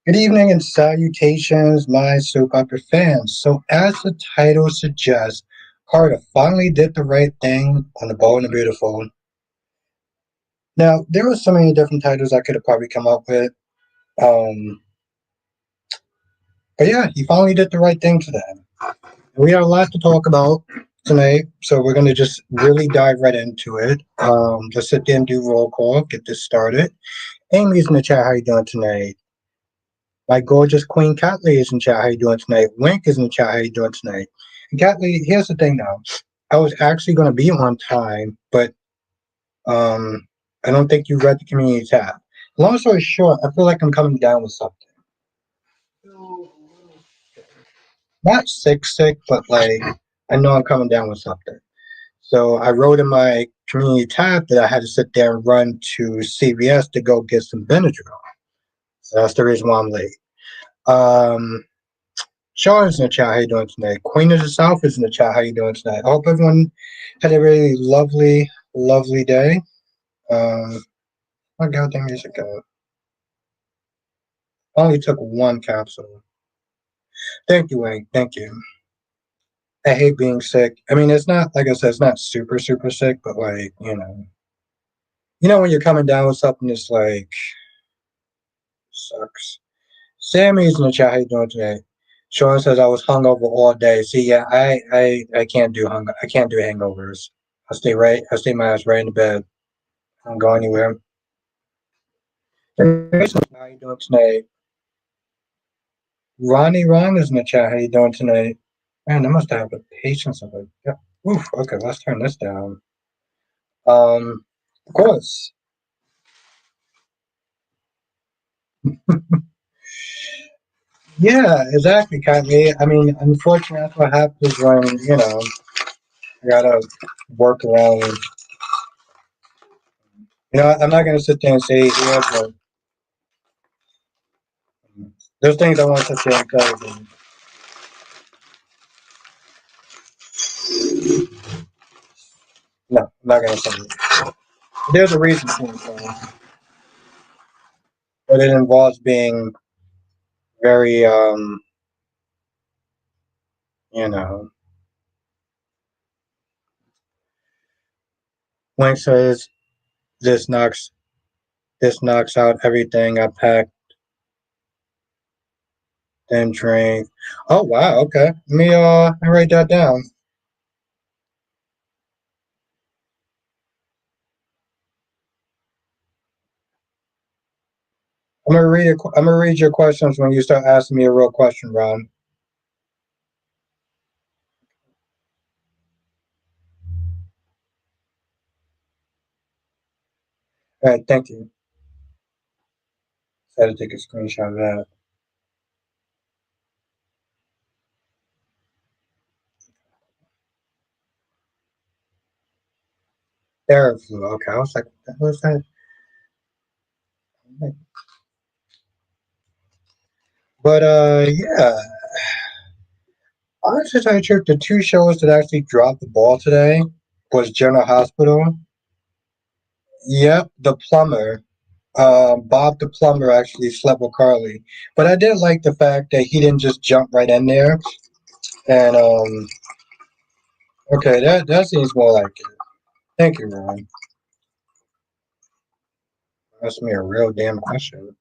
Good evening and salutations, my soap opera fans. So, as the title suggests, Carter finally did the right thing on The Bold and the Beautiful. Now, there were so many different titles I could have probably come up with. Um, but yeah, he finally did the right thing today. We have a lot to talk about tonight, so we're going to just really dive right into it. Let's sit there and do roll call, get this started. Amy's in the chat. How you doing tonight? My gorgeous Queen Catley is in chat. How you doing tonight? Wink is in the chat. How you doing tonight? And Catley, here's the thing now. I was actually going to be on time, but um, I don't think you read the community tab. Long story short, I feel like I'm coming down with something. Not sick, sick, but like I know I'm coming down with something. So I wrote in my community tab that I had to sit there and run to CVS to go get some Benadryl. So that's the reason why I'm late. Um, Sean's in the chat. How you doing tonight? Queen of the South is in the chat. How you doing tonight? I hope everyone had a really lovely, lovely day. My goddamn music go. Only took one capsule. Thank you, Wayne. Thank you. I hate being sick. I mean, it's not like I said, it's not super, super sick, but like when you're coming down with something, it's like sucks. Sammy's in the chat. How you doing today? Sean says I was hungover all day. See, yeah, I can't do I can't do hangovers. I stay my ass right in the bed. I don't go anywhere. How you doing tonight? Ronnie Ron is in the chat. How you doing tonight? Man, I must have the patience of it. Yeah. Oof. Okay, let's turn this down. Of course. Yeah, exactly, Kanye. I mean, unfortunately, that's what happens when I gotta work around. I'm not gonna sit there and say it here, but there's things I want to sit there and tell you. No, I'm not gonna say it. There's a reason for it, but it involves being very, you know. Link says this knocks this knocks out everything I packed and drink. Oh wow, okay. Let me write that down. I'm gonna read your questions when you start asking me a real question, Ron. All right, thank you. I had to take a screenshot of that. Airflow. Okay, I was like, what the hell is that? But yeah. Honestly, to tell you the truth, the two shows that actually dropped the ball today was General Hospital. Yep, the plumber. Bob the plumber actually slept with Carly, but I did like the fact that he didn't just jump right in there. And okay, that seems more like it. Thank you, Ron. That's me a real damn question.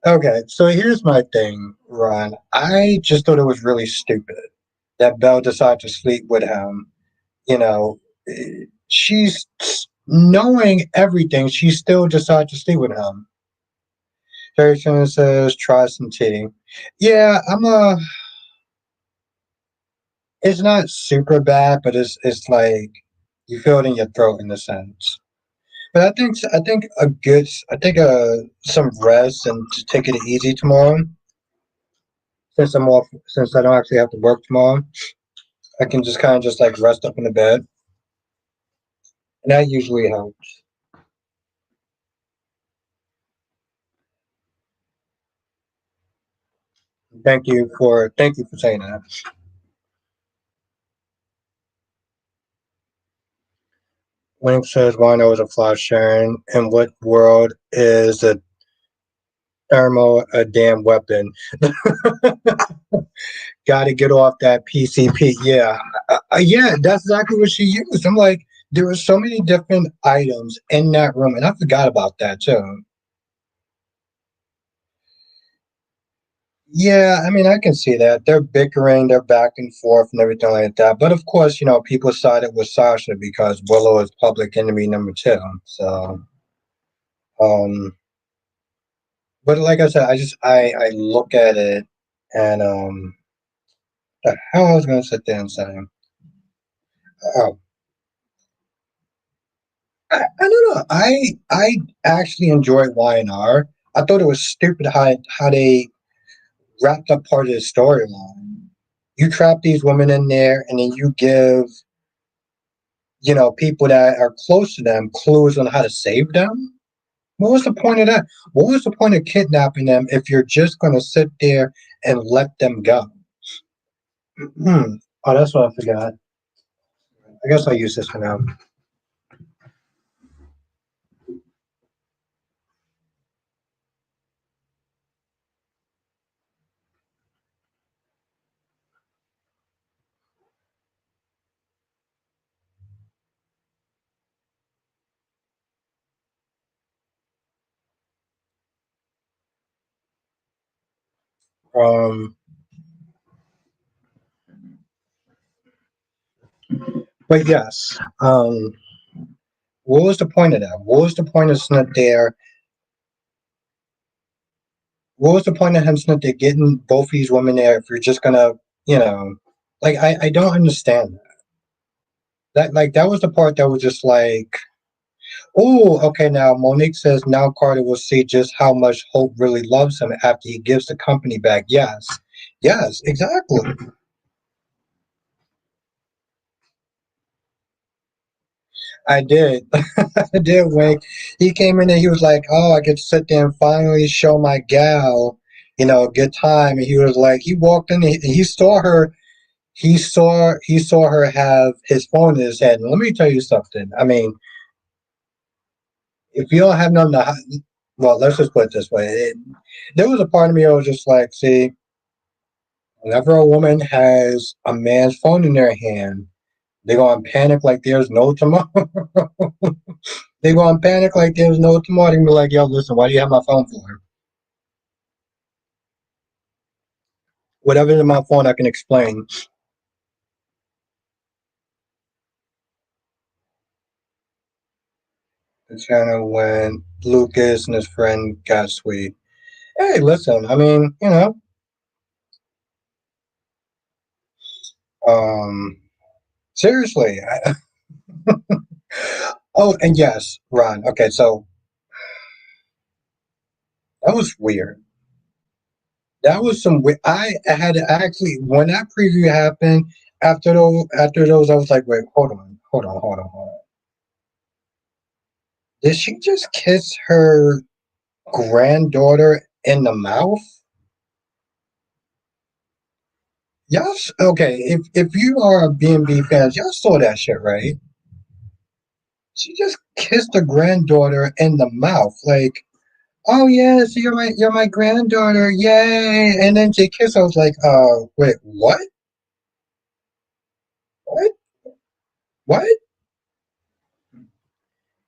Okay, so here's my thing, Ron. I just thought it was really stupid that Belle decided to sleep with him. You know, she's knowing everything. She still decided to sleep with him. Harrison says, try some tea. Yeah, it's not super bad, but it's like you feel it in your throat in a sense. But I think some rest and to take it easy tomorrow. Since I don't actually have to work tomorrow, I can just kind of just like rest up in the bed, and that usually helps. Thank you for saying that. Link says, "Wino is a flash Sharon. In what world is a thermal a damn weapon?" Got to get off that PCP. Yeah, yeah, that's exactly what she used. I'm like, there were so many different items in that room, and I forgot about that too. Yeah, I mean, I can see that. They're bickering, they're back and forth and everything like that. But of course, people sided with Sasha because Willow is public enemy number two. So, um, but like I said, I look at it and the hell I was gonna sit there and say, oh, I don't know. I actually enjoyed Y&R. I thought it was stupid how they wrapped up part of the storyline. You trap these women in there, and then you give people that are close to them clues on how to save them. What was the point of that? What was the point of kidnapping them if you're just going to sit there and let them go? Hmm. Oh, that's what I forgot. I guess I'll use this for now. Um, but yes, what was the point of that? What was the point of Snip there? What was the point of him Snip there getting both these women there if you're just gonna, you know, like I don't understand that. That was the part that was just like, oh, okay. Now Monique says now Carter will see just how much Hope really loves him after he gives the company back. Yes, yes, exactly. I did. I did. Wink. He came in and he was like, "Oh, I get to sit there and finally show my gal, a good time." And he was like, he walked in and he saw her. He saw her have his phone in his head. And let me tell you something. I mean, if you don't have nothing to, well, let's just put it this way. There was a part of me that was just like, see, whenever a woman has a man's phone in their hand, they're gonna panic like there's no tomorrow. They're gonna panic like there's no tomorrow. They're gonna be like, yo, listen, why do you have my phone for? Whatever's in my phone, I can explain. The channel when Lucas and his friend got sweet. Hey, listen, I mean, um, seriously. Oh, and yes, Ron. Okay, so that was weird. That was some. I had to actually when that preview happened. After those, I was like, wait, hold on. Did she just kiss her granddaughter in the mouth? Yes. Okay. If you are B&B fans, y'all saw that shit, right? She just kissed her granddaughter in the mouth, like, oh yes, you're my granddaughter, yay! And then she kissed. I was like, wait, what? What? What?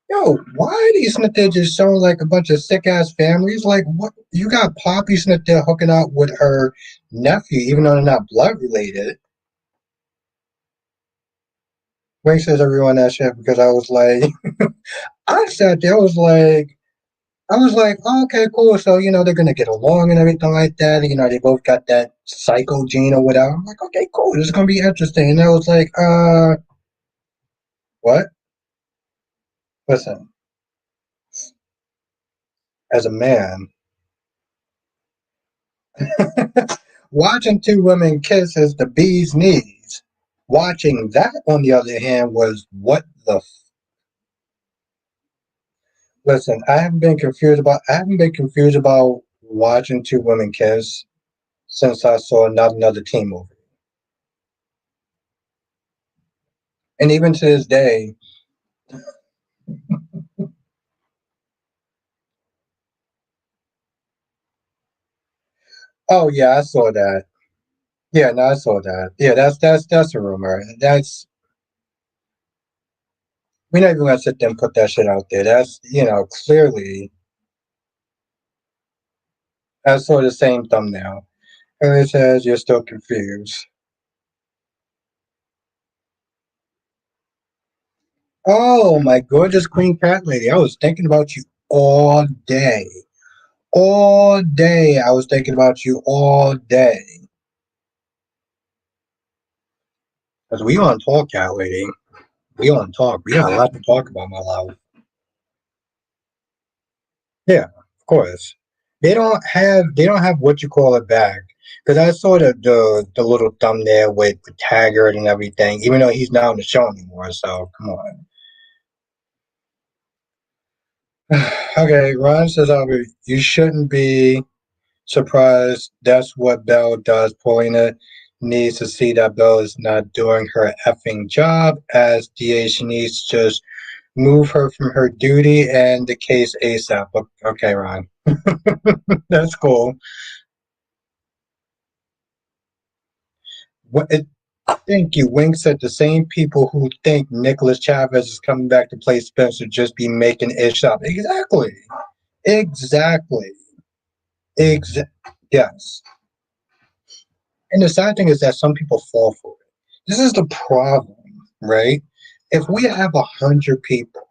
Yo, why are these Smith there just showing like a bunch of sick ass families? Like, what? You got Poppy Smith there hooking up with her nephew, even though they're not blood related. Wayne says everyone that shit because I was like, I sat there, I was like, oh, okay, cool. So, they're gonna get along and everything like that. They both got that psycho gene or whatever. I'm like, okay, cool. This is gonna be interesting. And I was like, what? Listen, as a man, watching two women kiss is the bee's knees. Watching that, on the other hand, was what the. Listen, I haven't been confused about watching two women kiss since I saw not another teen movie. And even to this day, Oh yeah, I saw that. Yeah, no, I saw that. Yeah, that's a rumor. That's we're not even gonna sit there and put that shit out there. That's clearly I saw the same thumbnail. And it says you're still confused. Oh my gorgeous queen cat lady. I was thinking about you all day. All day I was thinking about you all day. Because we on talk, cat lady. We on talk. We got a lot to talk about, my love. Yeah, of course. They don't have what you call it back. Because I saw the little thumbnail with Taggart and everything, even though he's not on the show anymore, so come on. Okay, Ron says Albert, you shouldn't be surprised. That's what Belle does. Paulina needs to see that Belle is not doing her effing job as DA. She needs to just move her from her duty and the case ASAP. Okay, Ron. That's cool. What it, thank you. Wink said the same people who think Nicholas Chavez is coming back to play Spencer just be making ish up. Exactly. Exactly. Yes. And the sad thing is that some people fall for it. This is the problem, right? If we have 100 people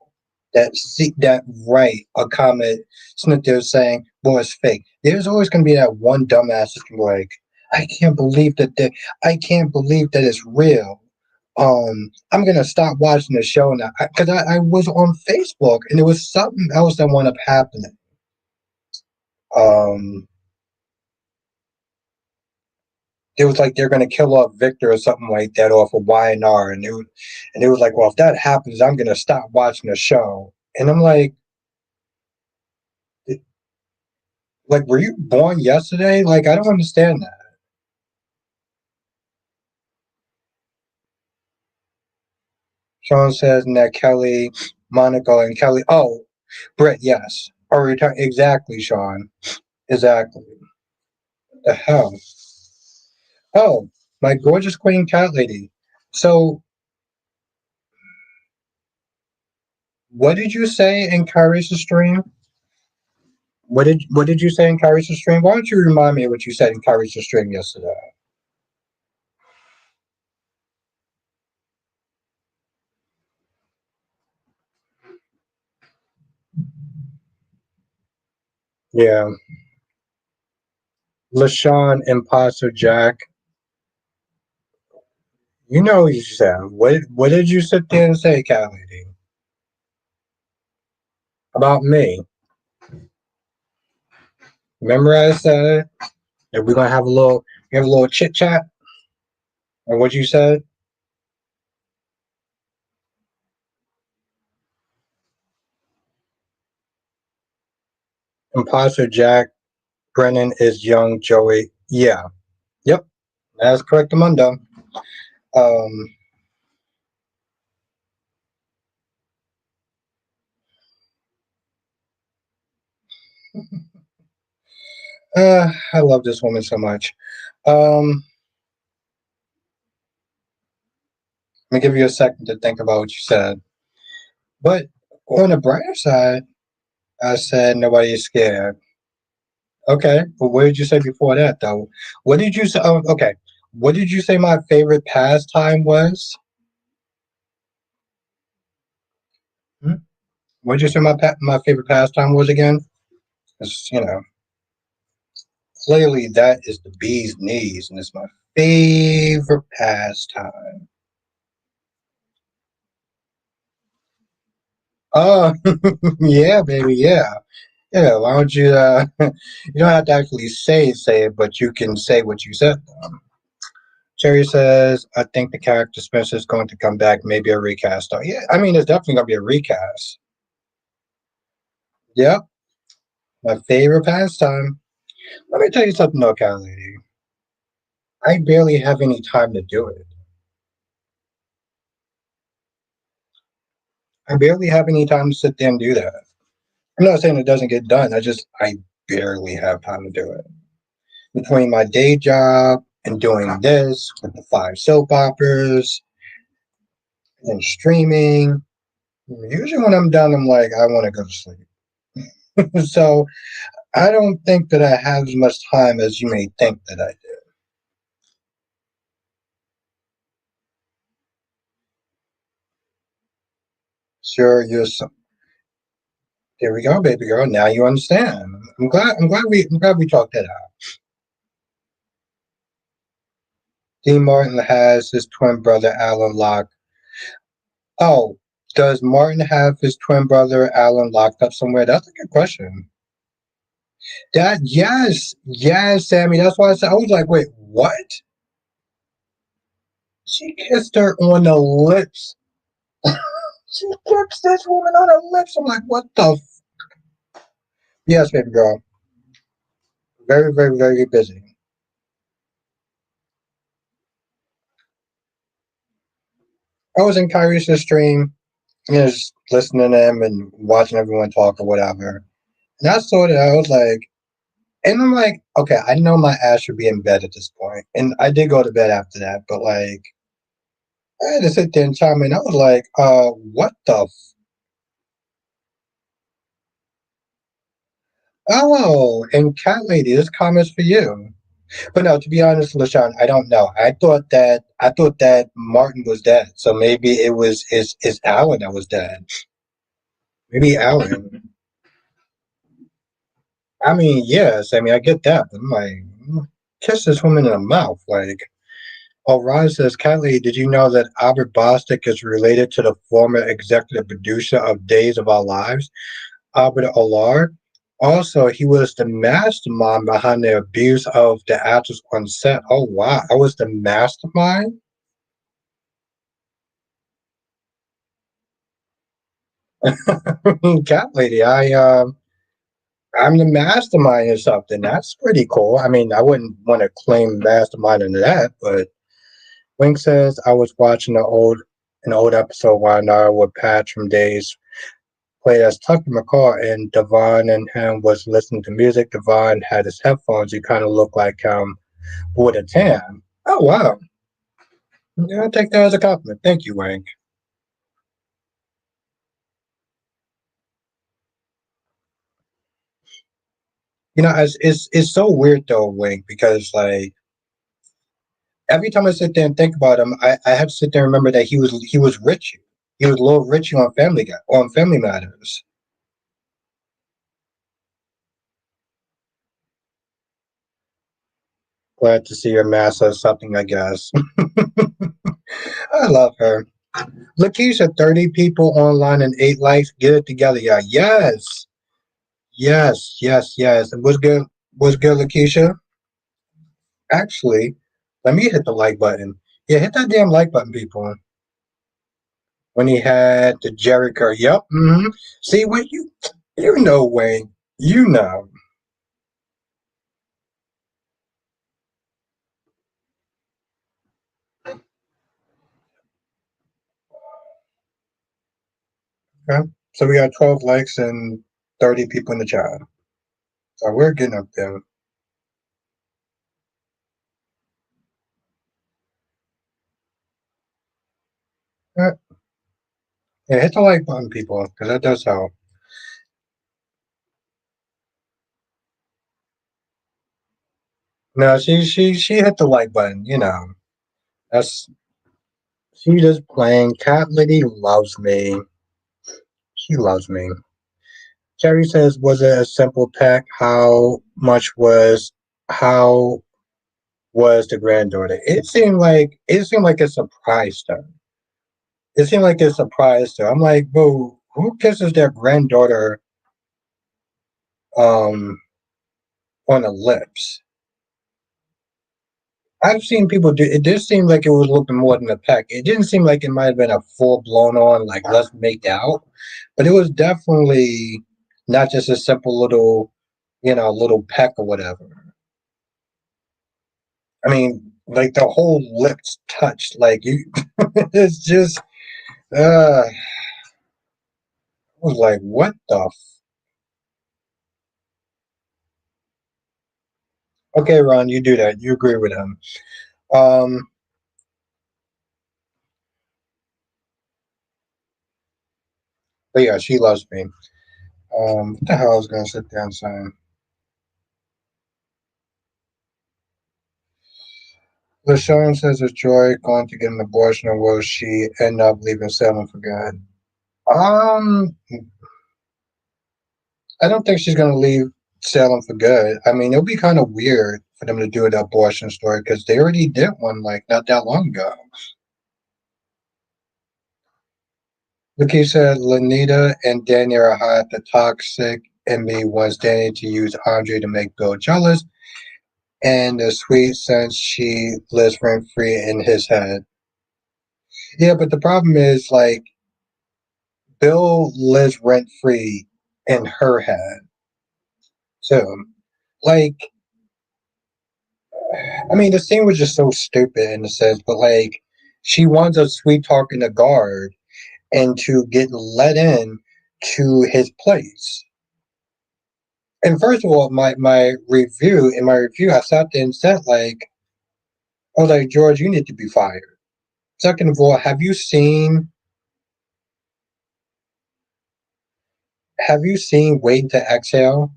that write a comment snip there saying, "Boy, it's fake," there's always going to be that one dumbass that's gonna be like, "I can't believe I can't believe that it's real." I'm gonna stop watching the show now because I was on Facebook and there was something else that wound up happening. Um, it was like they're gonna kill off Victor or something like that off of YNR, and it was like, well, if that happens, I'm gonna stop watching the show. And I'm like, were you born yesterday? Like, I don't understand that. Sean says, and that Kelly, Monica, and Kelly. Oh, Britt, yes. Or return exactly, Sean. Exactly. The hell. Oh, my gorgeous queen cat lady. So, what did you say in Kyrie's stream? What did you say in Kyrie's stream? Why don't you remind me of what you said in Kyrie's stream yesterday? Yeah, LaShawn Imposter Jack. You know what you said. What did you sit there and say, cat lady, about me? Remember I said that we're gonna have a little chit chat, and what you said? Imposter Jack Brennan is young Joey. Yeah, yep, that's correct, Amanda. Um, I love this woman so much. Let me give you a second to think about what you said. But on the brighter side, I said nobody is scared. Okay, but what did you say before that, though? What did you say? Okay, what did you say my favorite pastime was? Hmm? What did you say my favorite pastime was again? 'Cause, clearly that is the bee's knees, and it's my favorite pastime. Oh, yeah, baby, yeah. Yeah, why don't you, you don't have to actually say it, but you can say what you said. Cherry says, I think the character Spencer is going to come back, maybe a recast. Oh, yeah, I mean, it's definitely going to be a recast. Yep, my favorite pastime. Let me tell you something, though, cat lady. I barely have any time to do it. I barely have any time to sit there and do that. I'm not saying it doesn't get done. I barely have time to do it. Between my day job and doing this with the five soap operas and streaming, usually when I'm done, I'm like, I want to go to sleep. So I don't think that I have as much time as you may think that I do. Sure, you're so. There we go, baby girl. Now you understand. I'm glad we talked that out. Dean Martin has his twin brother Alan locked. Oh, does Martin have his twin brother Alan locked up somewhere? That's a good question. That yes, yes, Sammy. That's why I said I was like, wait, what? She kissed her on the lips. She kissed this woman on the lips. I'm like, what the? Yes, baby girl. Very, very, very busy. I was in Kyrie's stream, just listening to him and watching everyone talk or whatever. And I saw that I was like, and I'm like, okay, I know my ass should be in bed at this point. And I did go to bed after that, but like, I had to sit there and chime in. I was like, what the? Oh, and Cat Lady, this comment's for you. But no, to be honest, LaShawn, I don't know. I thought that Martin was dead. So maybe it was is Alan that was dead. Maybe Alan. I mean, yes, I mean I get that, but I'm like kiss this woman in the mouth. Like Orion says, Kelly, did you know that Albert Bostic is related to the former executive producer of Days of Our Lives, Albert Allard? Also, he was the mastermind behind the abuse of the actors on set. Oh wow, I was the mastermind. Cat lady, I'm the mastermind or something. That's pretty cool. I mean, I wouldn't want to claim mastermind into that, but Wink says I was watching an old episode while Nara with Patch from Days played as Tucker McCall and Devon and him was listening to music. Devon had his headphones. He kind of looked like with a tan. Oh wow. Yeah, I take that as a compliment. Thank you, Wink. You know, it's so weird though, Wink, because like every time I sit there and think about him, I have to sit there and remember that he was Richie. He was Little Richie on Family Guy on Family Matters. Glad to see her master something, I guess. I love her. Lakeisha, 30 people online and 8 likes. Get it together, yeah. Yes. Yes, yes, yes. And what's good, Lakeisha? Actually, let me hit the like button. Yeah, hit that damn like button, people. When he had the Jericho. Yep. See what you know, Wayne. You know. Okay. So we got 12 likes and 30 people in the chat. So we're getting up there. Yeah, yeah, hit the like button, people, because that does help. No, she hit the like button. You know, that's she just playing. Cat Lady loves me. She loves me. Jerry says, "Was it a simple peck? How was the granddaughter? It seemed like it surprised her. It seemed like it surprised her. I'm like, boo, who kisses their granddaughter um on the lips? I've seen people do it. Did seem like it was a little bit more than a peck. It didn't seem like it might have been a full blown on like let's make out, but it was definitely not just a simple little, little peck or whatever. I mean, like the whole lips touched. Like you, it's just uh was like, what the okay, Ron, you do that. You agree with him. Um, but yeah, she loves me. What the hell I was gonna sit there and say? LaShawn says, is Joy going to get an abortion or will she end up leaving Salem for good? Um, I don't think she's gonna leave Salem for good. I mean, it'll be kind of weird for them to do an abortion story because they already did one like not that long ago. Vicky said Lanita and Danny are hot. The toxic in me wants Danny to use Andre to make Bill jealous, and the sweet sense she lives rent free in his head. Yeah, but the problem is like Bill lives rent free in her head too. Like, I mean, the scene was just so stupid in a sense, but like, she wants a sweet talking the guard and to get let in to his place. And first of all, my review, I sat there and said like, "Oh, like George, you need to be fired." Second of all, have you seen Waiting to Exhale?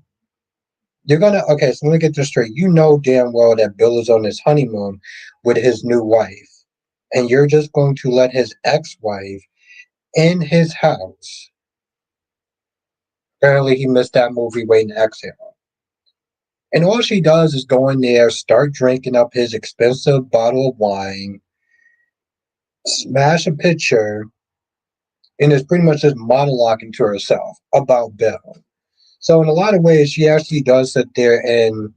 You're gonna okay. So let me get this straight. You know damn well that Bill is on his honeymoon with his new wife, and you're just going to let his ex-wife in his house. Apparently, he missed that movie Waiting to Exhale. And all she does is go in there, start drinking up his expensive bottle of wine, smash a pitcher, and is pretty much just monologuing to herself about Bill. So in a lot of ways, she actually does sit there and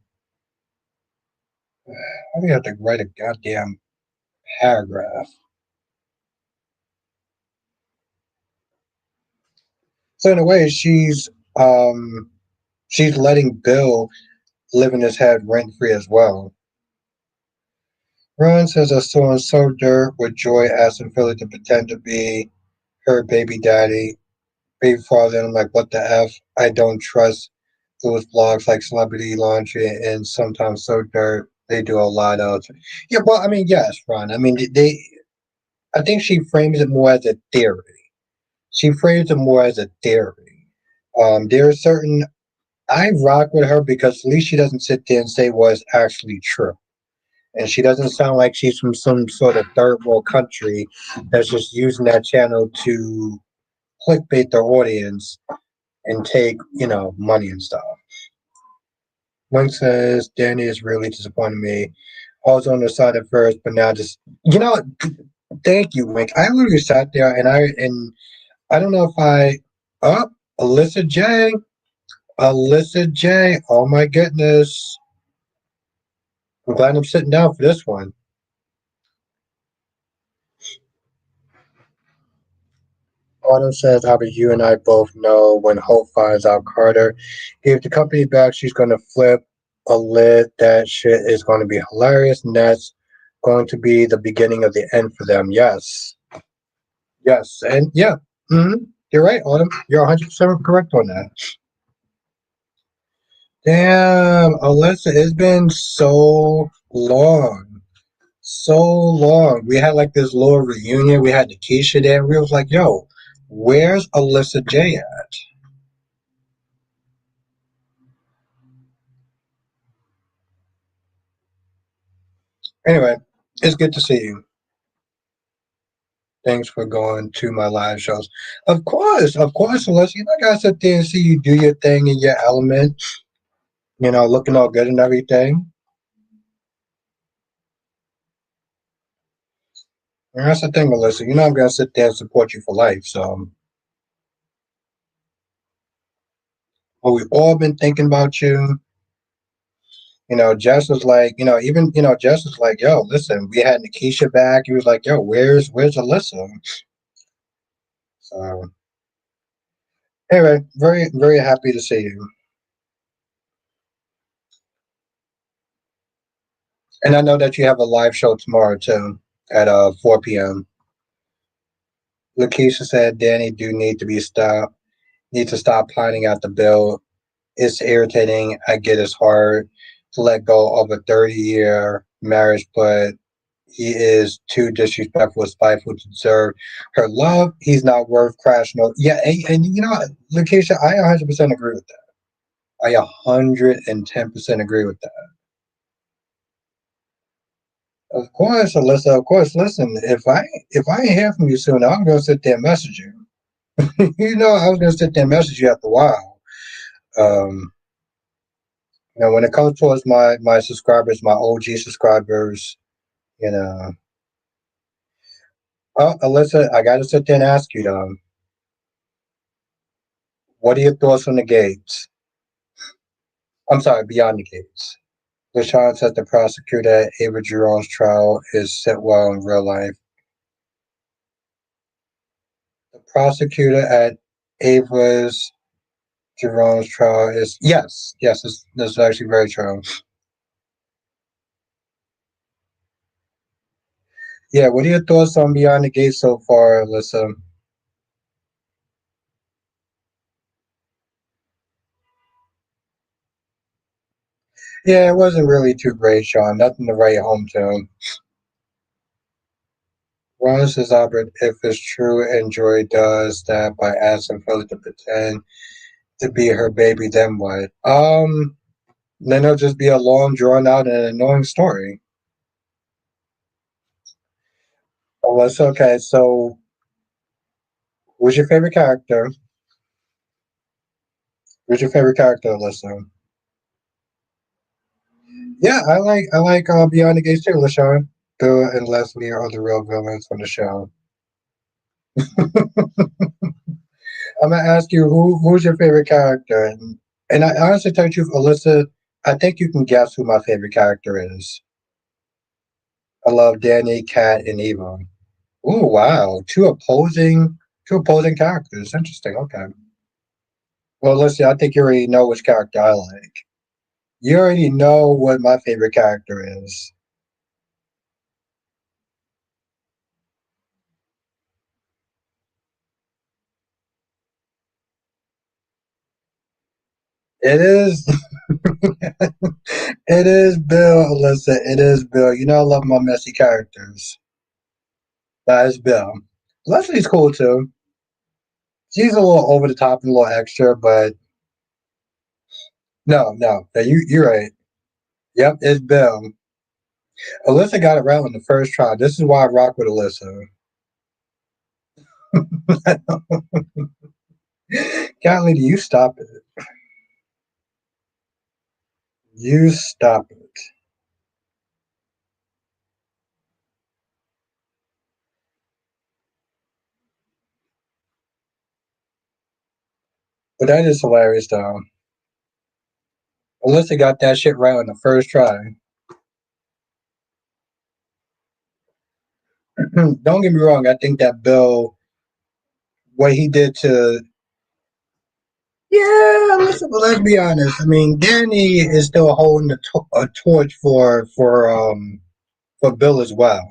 I think I have to write a goddamn paragraph. So in a way, she's letting Bill live in his head rent free as well. Ron says I saw in So Dirt with Joy asking Philly to pretend to be her baby daddy, baby father, and I'm like, what the F? I don't trust those blogs like Celebrity Laundry and sometimes So Dirt. They do a lot of yeah, well, I mean, yes, Ron. I mean, I think she frames it more as a theory. She frames it more as a theory. There are certain I rock with her because at least she doesn't sit there and say what's actually true. And she doesn't sound like she's from some sort of third world country that's just using that channel to clickbait their audience and take, money and stuff. One says, Danny is really disappointing me. I was on the side at first, but now just, thank you, Wink. I literally sat there and I don't know if oh, Alyssa J. Alyssa J. Oh my goodness. I'm glad I'm sitting down for this one. Autumn says, Albert, you and I both know when Hope finds out Carter gave the company back, she's going to flip a lid. That shit is going to be hilarious. And that's going to be the beginning of the end for them. Yes. Yes. And yeah, you're right, Autumn. You're 100% correct on that. Damn, Alyssa, it's been so long. So long. We had like this little reunion. We had Keisha there. We was like, yo, where's Alyssa J at? Anyway, it's good to see you. Thanks for going to my live shows. Of course, Alyssa. You know, I gotta sit there and see you do your thing in your element, looking all good and everything. And that's the thing, Alyssa. You know, I'm gonna sit there and support you for life. So, well, we've all been thinking about you. Jess was like, Jess was like, yo, listen, we had Nikisha back. He was like, yo, where's Alyssa? So, anyway, very, very happy to see you. And I know that you have a live show tomorrow too at 4 p.m. Lakeisha said Danny do need to be stopped. Need to stop pining out the bill. It's irritating. I get it's hard to let go of a 30-year marriage, but he is too disrespectful, spiteful to deserve her love. He's not worth crashing over. Yeah, and you know, Lakeisha, I 100% agree with that. I 110% agree with that. Of course, Alyssa. Of course, listen. If I ain't hear from you soon, I'm gonna sit there and message you. You know, I was gonna sit there and message you after a while. Um, when it comes towards my subscribers, my OG subscribers, you know. Oh, Alyssa, I gotta sit there and ask you though. What are your thoughts on the gates? I'm sorry, beyond the gates. LaShawn said the prosecutor at Ava Jerome's trial is set well in real life. The prosecutor at Ava's Jerome's trial is yes, this is actually very true. Yeah, what are your thoughts on Beyond the Gates so far, Alyssa? Yeah, it wasn't really too great, Sean. Nothing to write home to. Ron says Albert, if it's true and Joy does that by asking Philip to pretend to be her baby, then what? Then it'll just be a long, drawn out, and annoying story. Oh, that's okay. So, who's your favorite character? Who's your favorite character, Alyssa? Yeah, I like Beyond the Gates too, LaShawn. Bill and Leslie are the real villains on the show. I'm gonna ask you who's your favorite character, and I honestly tell you, Alyssa, I think you can guess who my favorite character is. I love Danny, Kat, and Eva. Oh wow, two opposing characters. Interesting. Okay. Well, listen, I think you already know which character I like. You already know what my favorite character is. It is, it is Bill. Alyssa, it is Bill. You know I love my messy characters. That is Bill. Leslie's cool too. She's a little over the top and a little extra, but no, you're right. Yep, it's Bill. Alyssa got it right on the first try. This is why I rock with Alyssa. Cat lady, you stop it. You stop it. But that is hilarious though. Alyssa got that shit right on the first try. Don't get me wrong. I think that Bill, what he did to, yeah, listen, but let's be honest. I mean, Danny is still holding a torch for Bill as well.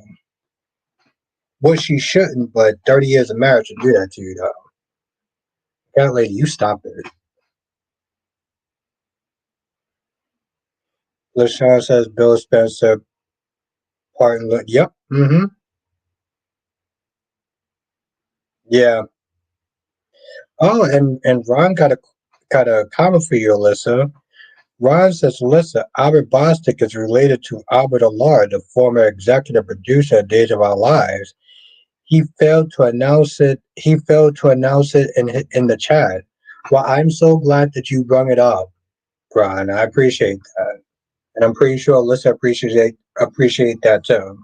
Well, she shouldn't, but 30 years of marriage will do that to you, though. That lady, you stop it. LaShawn says Bill Spencer, part and look. Yep. Mm-hmm. Yeah. Oh, and Ron got a comment for you, Alyssa. Ron says, Alyssa, Albert Bostic is related to Albert Allard, the former executive producer of Days of Our Lives. He failed to announce it. He failed to announce it in the chat. Well, I'm so glad that you brought it up, Ron. I appreciate that, and I'm pretty sure Alyssa appreciate that too.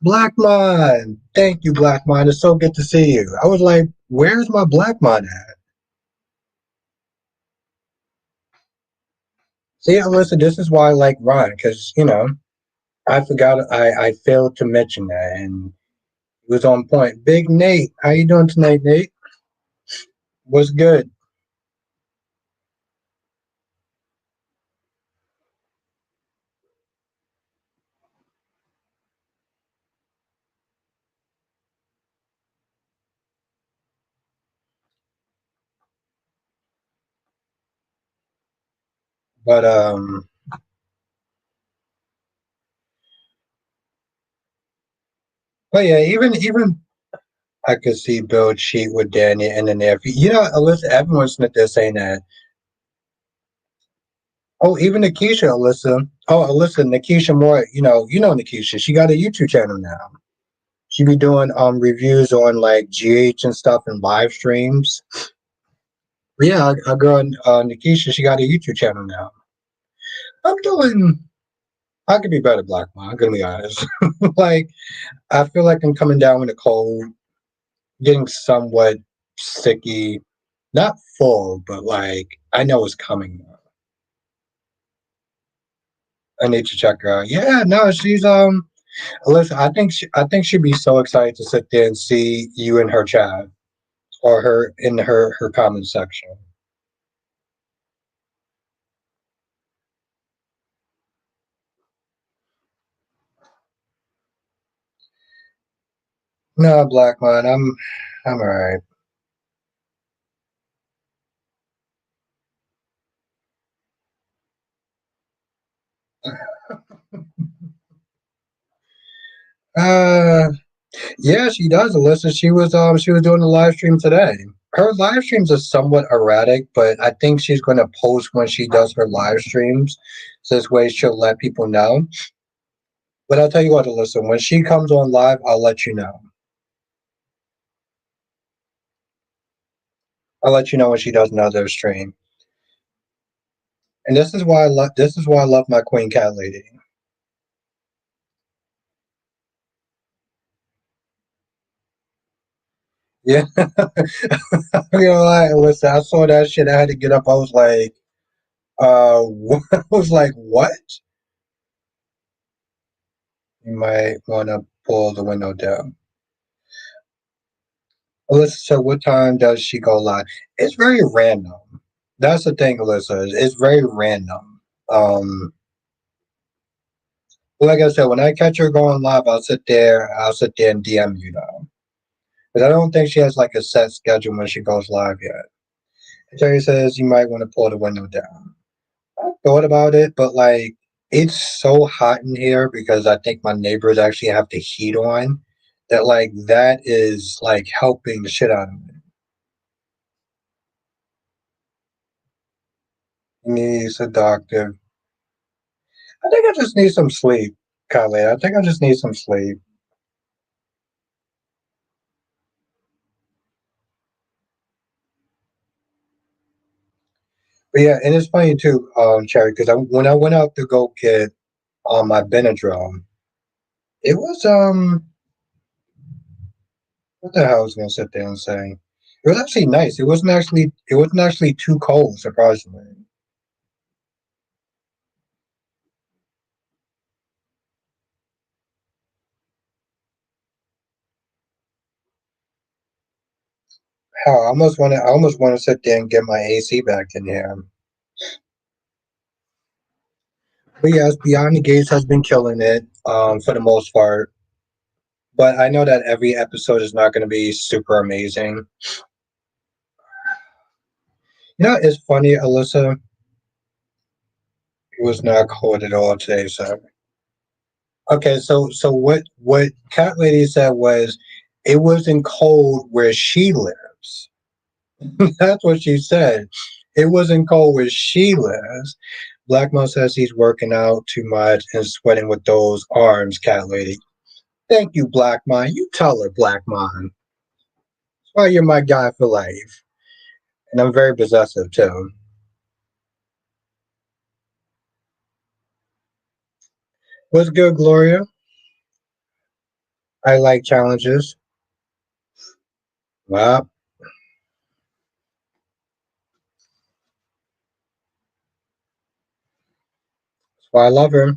Blackmon, thank you, Blackmon. It's so good to see you. I was like, where's my Blackmon at? See, Alyssa, this is why I like Ron because I forgot I failed to mention that, and he was on point. Big Nate, how you doing tonight, Nate? What's good? But but yeah, even I could see Bill cheat with Danny and then if you know, Alyssa, everyone's there saying that. Oh, even Nikisha, Alyssa. Oh, Alyssa, Nikisha Moore. You know Nikisha. She got a YouTube channel now. She be doing reviews on like GH and stuff and live streams. But yeah, our girl Nikisha, she got a YouTube channel now. I'm doing. I could be better, Black Man. I'm gonna be honest. Like I feel like I'm coming down with a cold, getting somewhat sicky. Not full, but like I know it's coming. I need to check her out. Yeah, no, she's listen, I think she'd be so excited to sit there and see you in her chat or her in her comment section. No, Black Man, I'm alright. Uh yeah, she does, Alyssa. She was doing a live stream today. Her live streams are somewhat erratic, but I think she's gonna post when she does her live streams. So this way she'll let people know. But I'll tell you what, Alyssa, when she comes on live, I'll let you know. I'll let you know when she does another stream. And this is why I love my Queen Cat Lady. Yeah. You know, listen, I saw that shit. I had to get up. I was like, I was like, what? You might want to pull the window down. Alyssa, so what time does she go live? It's very random. That's the thing, Alyssa. It's very random. Um, like I said, when I catch her going live, I'll sit there and DM you now. But I don't think she has like a set schedule when she goes live yet. Terry says you might want to pull the window down. I thought about it, but like it's so hot in here because I think my neighbors actually have the heat on that like that is like helping the shit out of me. He needs a doctor. I think I just need some sleep, Kylie. I think I just need some sleep. But yeah, and it's funny too, Cherry, because when I went out to go get my Benadryl, it was what the hell I was gonna sit there and say? It was actually nice. It wasn't actually too cold, surprisingly. Hell, I almost want to sit there and get my AC back in here. But yes, Beyond the Gates has been killing it, for the most part. But I know that every episode is not going to be super amazing. You know, it's funny, Alyssa. It was not cold at all today, so okay. So what Cat Lady said was it wasn't cold where she lives. That's what she said. It wasn't cold where she lives. Blackmo says he's working out too much and sweating with those arms, Cat Lady. Thank you, Blackmon. You tell her, Blackmon. That's why you're my guy for life. And I'm very possessive, too. What's good, Gloria? I like challenges. Well, that's why I love her.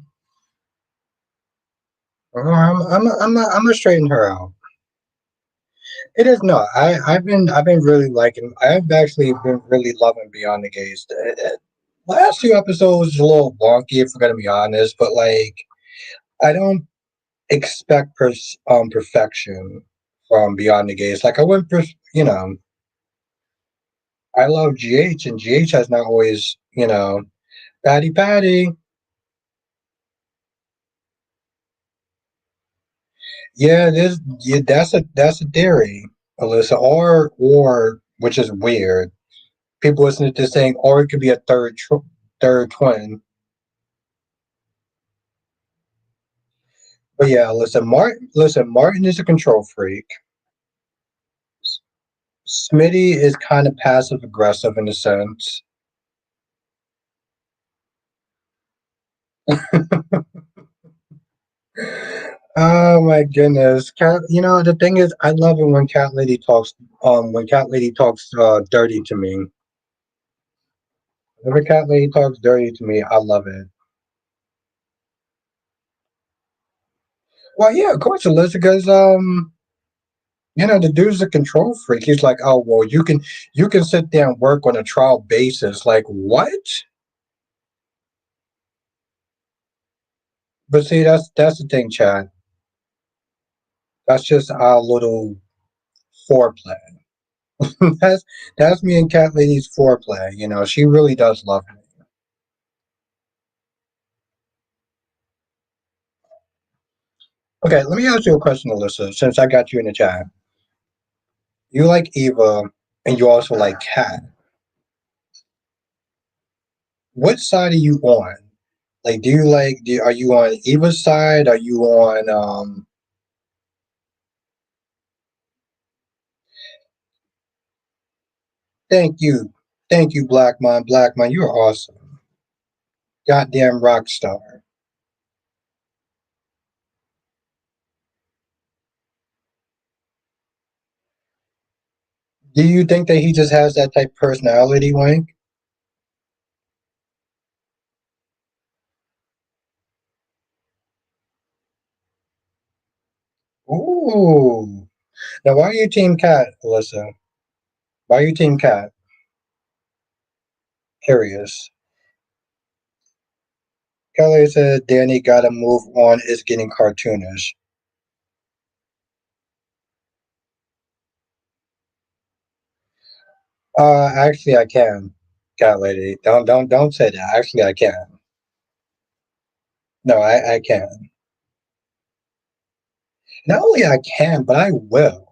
I'm gonna straighten her out. It is not. I've been really liking. I've actually been really loving Beyond the Gates. Last few episodes was a little wonky, if we're gonna be honest, but like I don't expect perfection from Beyond the Gates. Like I went, you know, I love GH, and GH has not always, you know. Patty Patty. Yeah, this yeah, that's a theory, Alyssa. Or which is weird. People listening to this saying, or it could be a third twin. But yeah, Martin is a control freak. Smitty is kind of passive aggressive in a sense. Oh my goodness, cat. You know the thing is, I love it when Cat Lady talks. When Cat Lady talks dirty to me. Whenever Cat Lady talks dirty to me, I love it. Well, yeah, of course, Alyssa, because the dude's a control freak. He's like, oh well, you can sit there and work on a trial basis. Like what? But see, that's the thing, Chad. That's just our little foreplay. that's me and Cat Lady's foreplay. She really does love me. Okay, let me ask you a question, Alyssa. Since I got you in the chat, you like Eva, and you also like Cat. What side are you on? Like, are you on Eva's side? Are you on? Thank you, Black Man. Black Man, you're awesome. Goddamn rock star. Do you think that he just has that type of personality, Wank? Ooh. Now, why are you Team Cat, Alyssa? Why are you Team Cat? Curious. Kelly said Danny gotta move on is getting cartoonish. Actually I can. Cat lady. Don't say that. Actually I can. No, I can. Not only I can, but I will.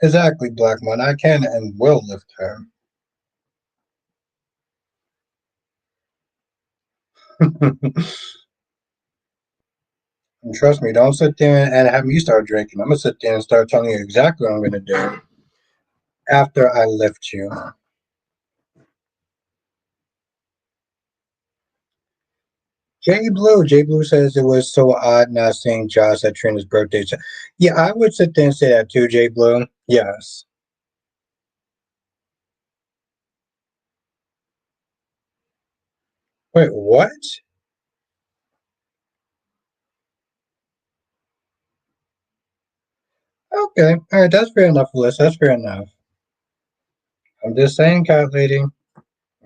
Exactly, Black One. I can and will lift her. And trust me, don't sit there and have me start drinking. I'm gonna sit there and start telling you exactly what I'm gonna do after I lift you. J Blue says it was so odd not seeing Josh at Trina's birthday. Yeah, I would sit there and say that too, J Blue. Yes. Wait, what? Okay, all right, that's fair enough, Liz. That's fair enough. I'm just saying, cat lady.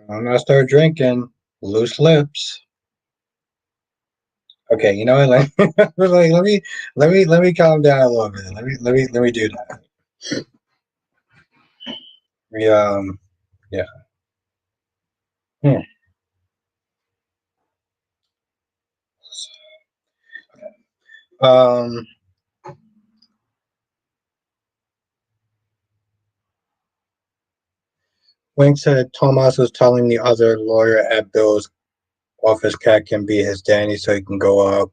I'm gonna start drinking loose lips. Okay, you know what? Like, let me calm down a little bit. Let me do that. We yeah. Hmm. Um, Wink said Thomas was telling the other lawyer at Bill's office cat can be his Danny so he can go up.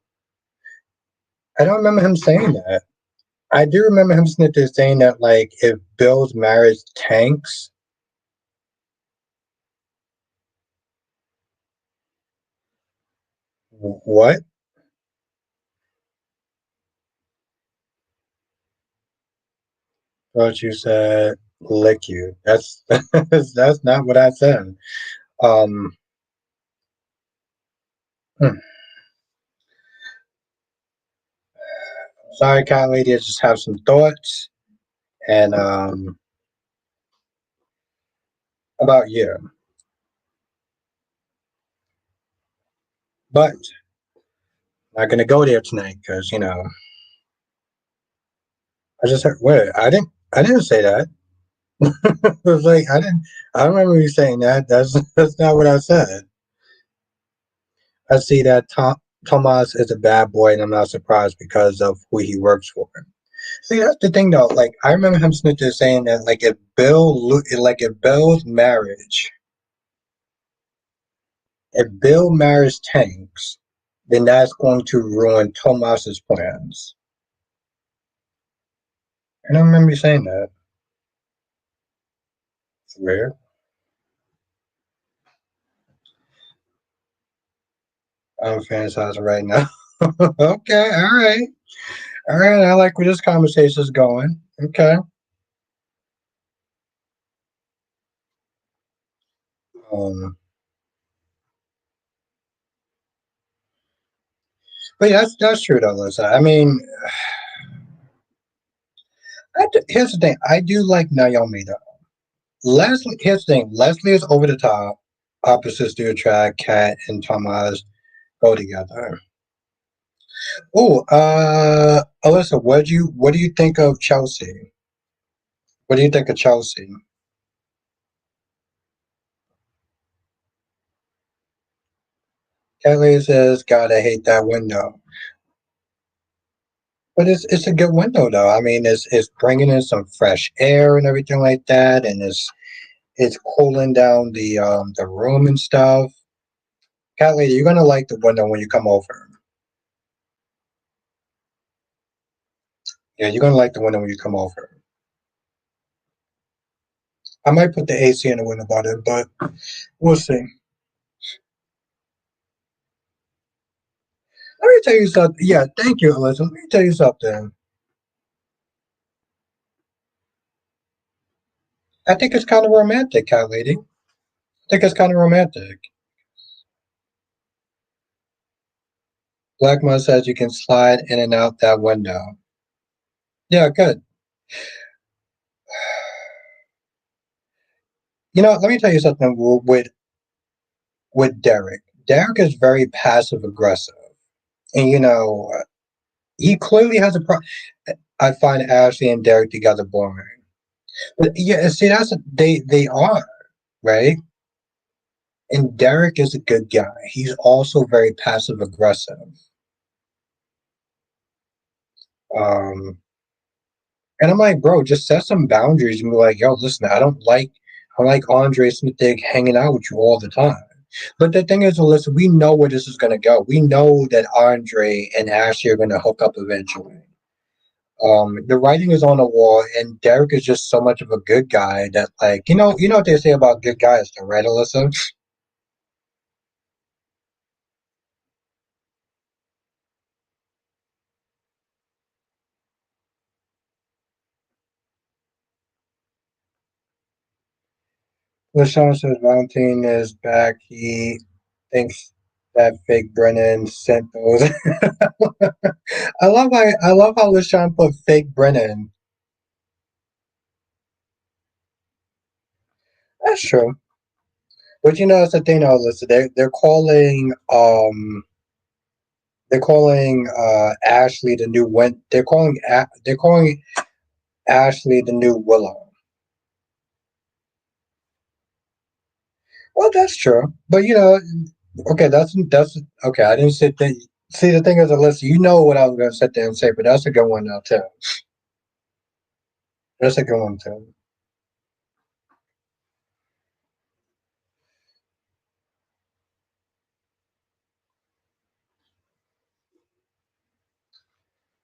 I don't remember him saying that. I do remember him saying that like if Bill's marriage tanks, what? Thought you said lick you. That's not what I said. Um, hmm. Sorry, cat lady. I just have some thoughts and about you, but I'm not gonna go there tonight because I just heard. Wait, I didn't. I didn't say that. It was like I didn't. I don't remember you saying that. That's not what I said. I see that Tomas is a bad boy, and I'm not surprised because of who he works for. See, that's the thing, though. Like, I remember him snitching saying that, if Bill's marriage, if Bill marries tanks, then that's going to ruin Tomas's plans. And I remember you saying that. It's weird. I'm fantasizing right now. Okay, all right, all right. I like where this conversation is going. Okay. Um, but yeah, that's true though, Lisa. I mean, here's the thing. I do like Naomi though. Leslie, here's the thing. Leslie is over the top. Opposites do attract. Kat and Thomas go together. Oh, Alyssa, what do you think of Chelsea? What do you think of Chelsea? Kelly says, "God, I hate that window." But it's a good window though. I mean, it's bringing in some fresh air and everything like that, and it's cooling down the room and stuff. Cat lady, you're gonna like the window when you come over. Yeah, you're gonna like the window when you come over. I might put the AC in the window about it, but we'll see. Let me tell you something. Yeah, thank you, Alyssa. Let me tell you something. I think it's kind of romantic, cat lady. I think it's kind of romantic. Black Mud says you can slide in and out that window. Yeah, good. Let me tell you something with Derek. Derek is very passive aggressive, and he clearly has a pro. I find Ashley and Derek together boring. But yeah, see, they are right. And Derek is a good guy. He's also very passive aggressive. Um, and I'm like, bro, just set some boundaries and be like, yo, listen, I don't like Andre Smith hanging out with you all the time. But the thing is, listen, we know where this is gonna go. We know that Andre and Ashley are gonna hook up eventually. The writing is on the wall, and Derek is just so much of a good guy that, like, you know what they say about good guys, though, right, Alyssa? LaShawn says Valentine is back. He thinks that fake Brennan sent those. I love how LaShawn put fake Brennan. That's true. But it's the thing, though, Alyssa. They're calling Ashley the new Win. They're calling Ashley the new Willow. Well, that's true. But okay, that's okay. I didn't sit there. See, the thing is, Alyssa, you know what I was going to sit there and say, but that's a good one now too. That's a good one too.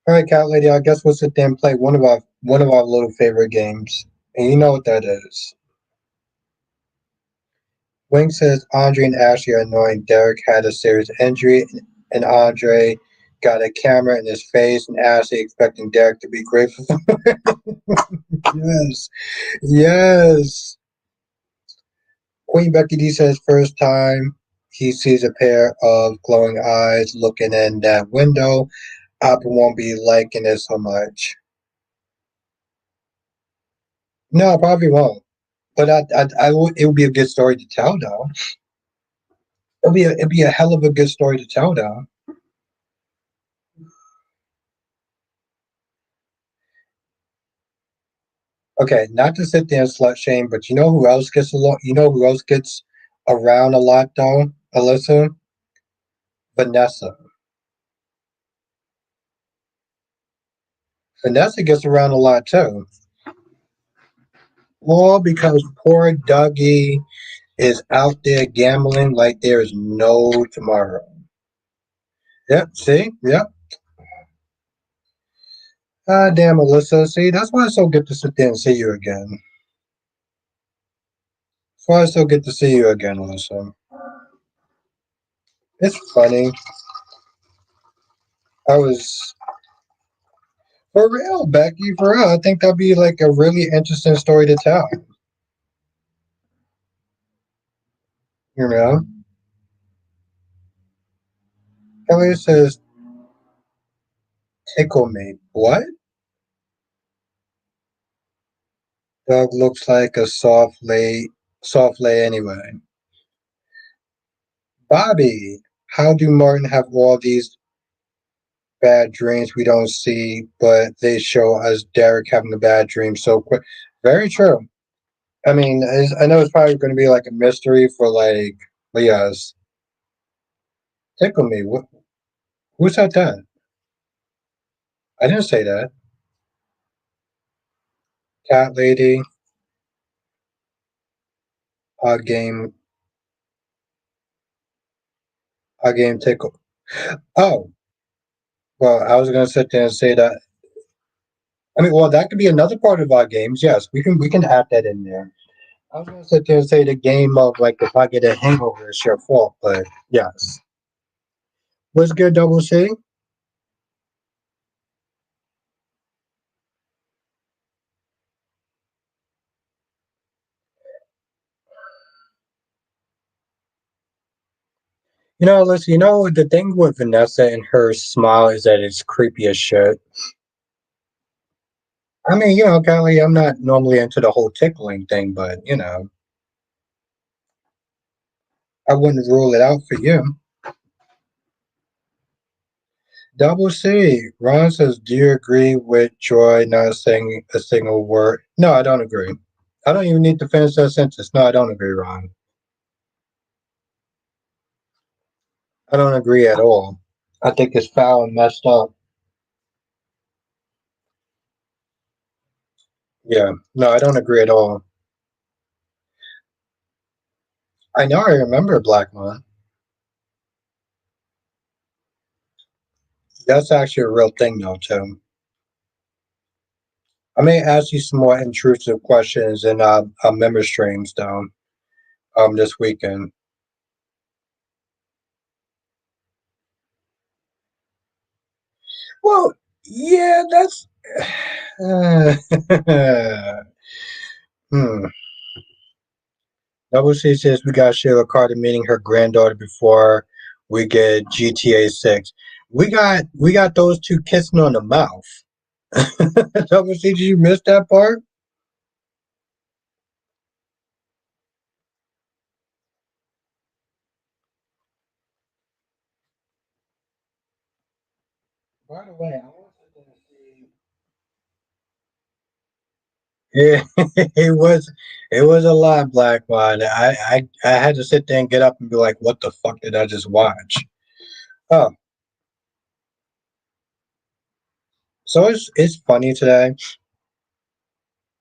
All right, cat lady. I guess we'll sit there and play one of our little favorite games, and you know what that is. Wing says Andre and Ashley are annoying. Derek had a serious injury, and Andre got a camera in his face, and Ashley expecting Derek to be grateful. Yes, yes. Queen Becky D says first time he sees a pair of glowing eyes looking in that window, Apple won't be liking it so much. No, I probably won't. But it would be a good story to tell, though. It'd be a hell of a good story to tell, though. Okay, not to sit there and slut shame, but you know who else gets a lot? You know who else gets around a lot though, Alyssa? Vanessa. Vanessa gets around a lot too. All because poor Dougie is out there gambling like there is no tomorrow. Yep, see? Yep. Ah, damn, Alyssa. See, that's why it's so good to sit there and see you again. That's why it's so good to see you again, Alyssa. It's funny. I was, for real, Becky, for real. I think that'd be like a really interesting story to tell. You know? Kelly says, tickle me. What? Dog looks like a soft lay anyway. Bobby, how do Martin have all these bad dreams we don't see, but they show us Derek having a bad dream so quick? Very true. I mean, I know it's probably going to be like a mystery for like, but yes, tickle me. What? Who said that? I didn't say that. Cat lady, game, game tickle. Oh, well, I was going to sit there and say that. I mean, well, that could be another part of our games. Yes, we can add that in there. I was going to sit there and say the game of like if I get a hangover, it's your fault. But yes, what's good, Double C? Listen, the thing with Vanessa and her smile is that it's creepy as shit. I mean, Kelly, I'm not normally into the whole tickling thing, but I wouldn't rule it out for you. Double C. Ron says, "Do you agree with Joy not saying a single word?" No, I don't agree. I don't even need to finish that sentence. No, I don't agree, Ron. I don't agree at all. I think it's foul and messed up. Yeah, no, I don't agree at all. I know I remember Black Man. That's actually a real thing, though, too. I may ask you some more intrusive questions in member streams, though, this weekend. Well, yeah, that's. hmm. Double C says we got Sheila Carter meeting her granddaughter before we get GTA 6. We got those two kissing on the mouth. Double C, did you miss that part? By the way, I wanted to see. Yeah, it was a lot, Black One. I had to sit there and get up and be like, "What the fuck did I just watch?" Oh, so it's funny today.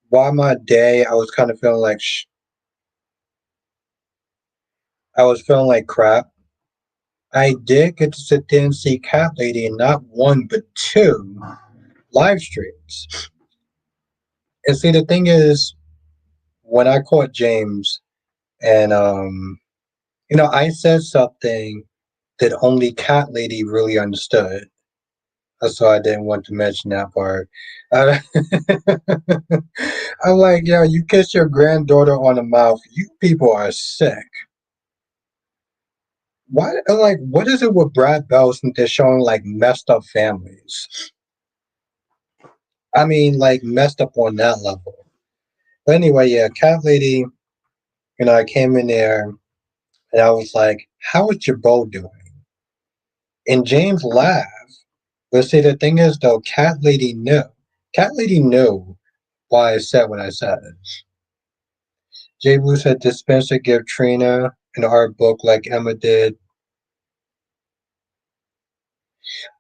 While my day, I was kind of feeling like I was feeling like crap. I did get to sit there and see Cat Lady in not one but two live streams. And see, the thing is, when I caught James, and I said something that only Cat Lady really understood. So I didn't want to mention that part. Uh, I'm like, yo, you kiss your granddaughter on the mouth. You people are sick. Why? Like, what is it with Brad Bell since they're showing like messed up families? I mean, like messed up on that level. But anyway, yeah, Cat Lady. I came in there and I was like, "How is Jabot doing?" And James laughed. But see, the thing is, though, Cat Lady knew. Cat Lady knew why I said what I said. Jay Blue said, did Spencer give Trina an art book like Emma did?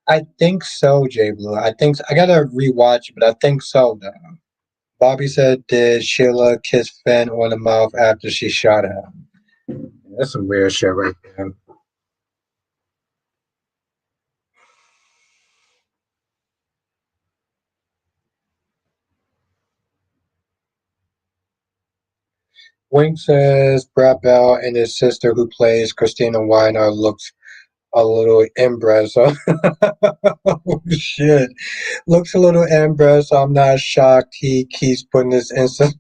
I think so, Jay Blue. I think so. I gotta rewatch it, but I think so though. Bobby said, did Sheila kiss Finn on the mouth after she shot him? That's some weird shit right there. Wink says Brad Bell and his sister, who plays Christina Weiner, looks a little inbred. So, oh, shit, looks a little inbred. So I'm not shocked he keeps putting this instant.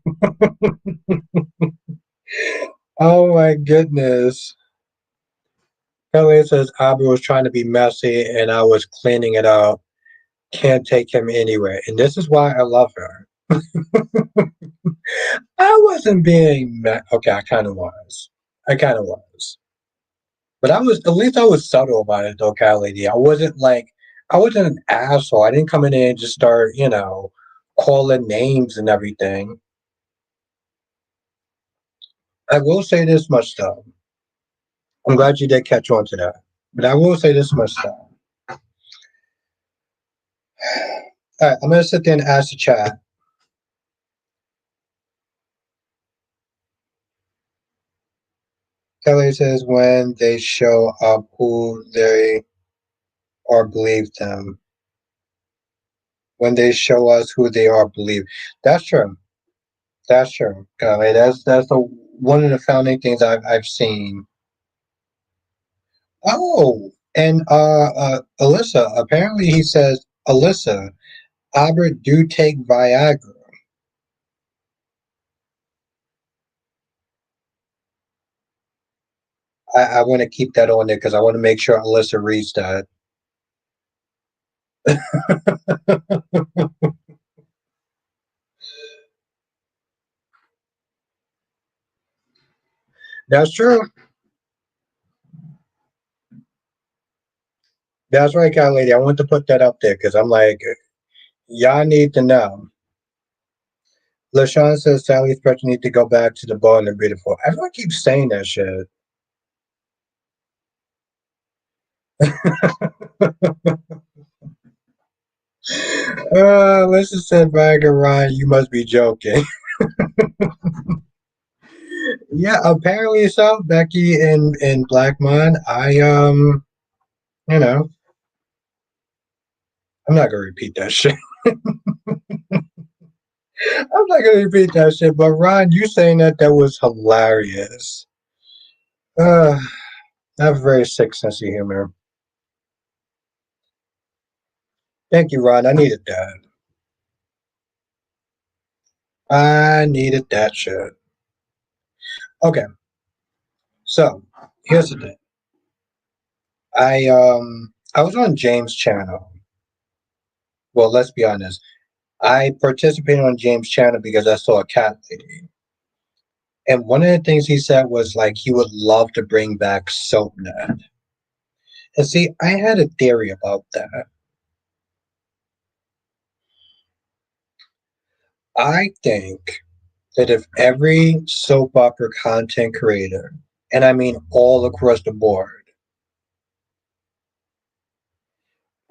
Oh my goodness. Kelly says Abby was trying to be messy and I was cleaning it up. Can't take him anywhere. And this is why I love her. I wasn't being okay, I kind of was. I kind of was. But I was, at least I was subtle about it though, Cat Lady. I wasn't an asshole. I didn't come in there and just start, calling names and everything. I will say this much though. I'm glad you did catch on to that. But I will say this much though. All right, I'm gonna sit there and ask the chat. Kelly says when they show up who they are, believe them. When they show us who they are, believe. That's true. That's true. Kelly. That's the one of the founding things I've seen. Oh, and Alyssa. Apparently, he says Alyssa. Albert do take Viagra. I want to keep that on there because I want to make sure Alyssa reads that. That's true. That's right, Cat Lady. I want to put that up there because I'm like, y'all need to know. LaShawn says Sally's Spectre need to go back to the bar and the beautiful. Everyone keeps saying that shit. Let's just say back and Ryan, you must be joking. Yeah, apparently so. Becky and Blackmon. You know, I'm not gonna repeat that shit. I'm not gonna repeat that shit. But Ryan, you saying that was hilarious. Uh, I have a very sick sense of humor. Thank you, Ron. I needed that. I needed that shit. Okay, so here's the thing. I was on James' channel. Well, let's be honest. I participated on James' channel because I saw a cat lady. And one of the things he said was like he would love to bring back SoapNet. And see, I had a theory about that. I think that if every soap opera content creator, and I mean all across the board,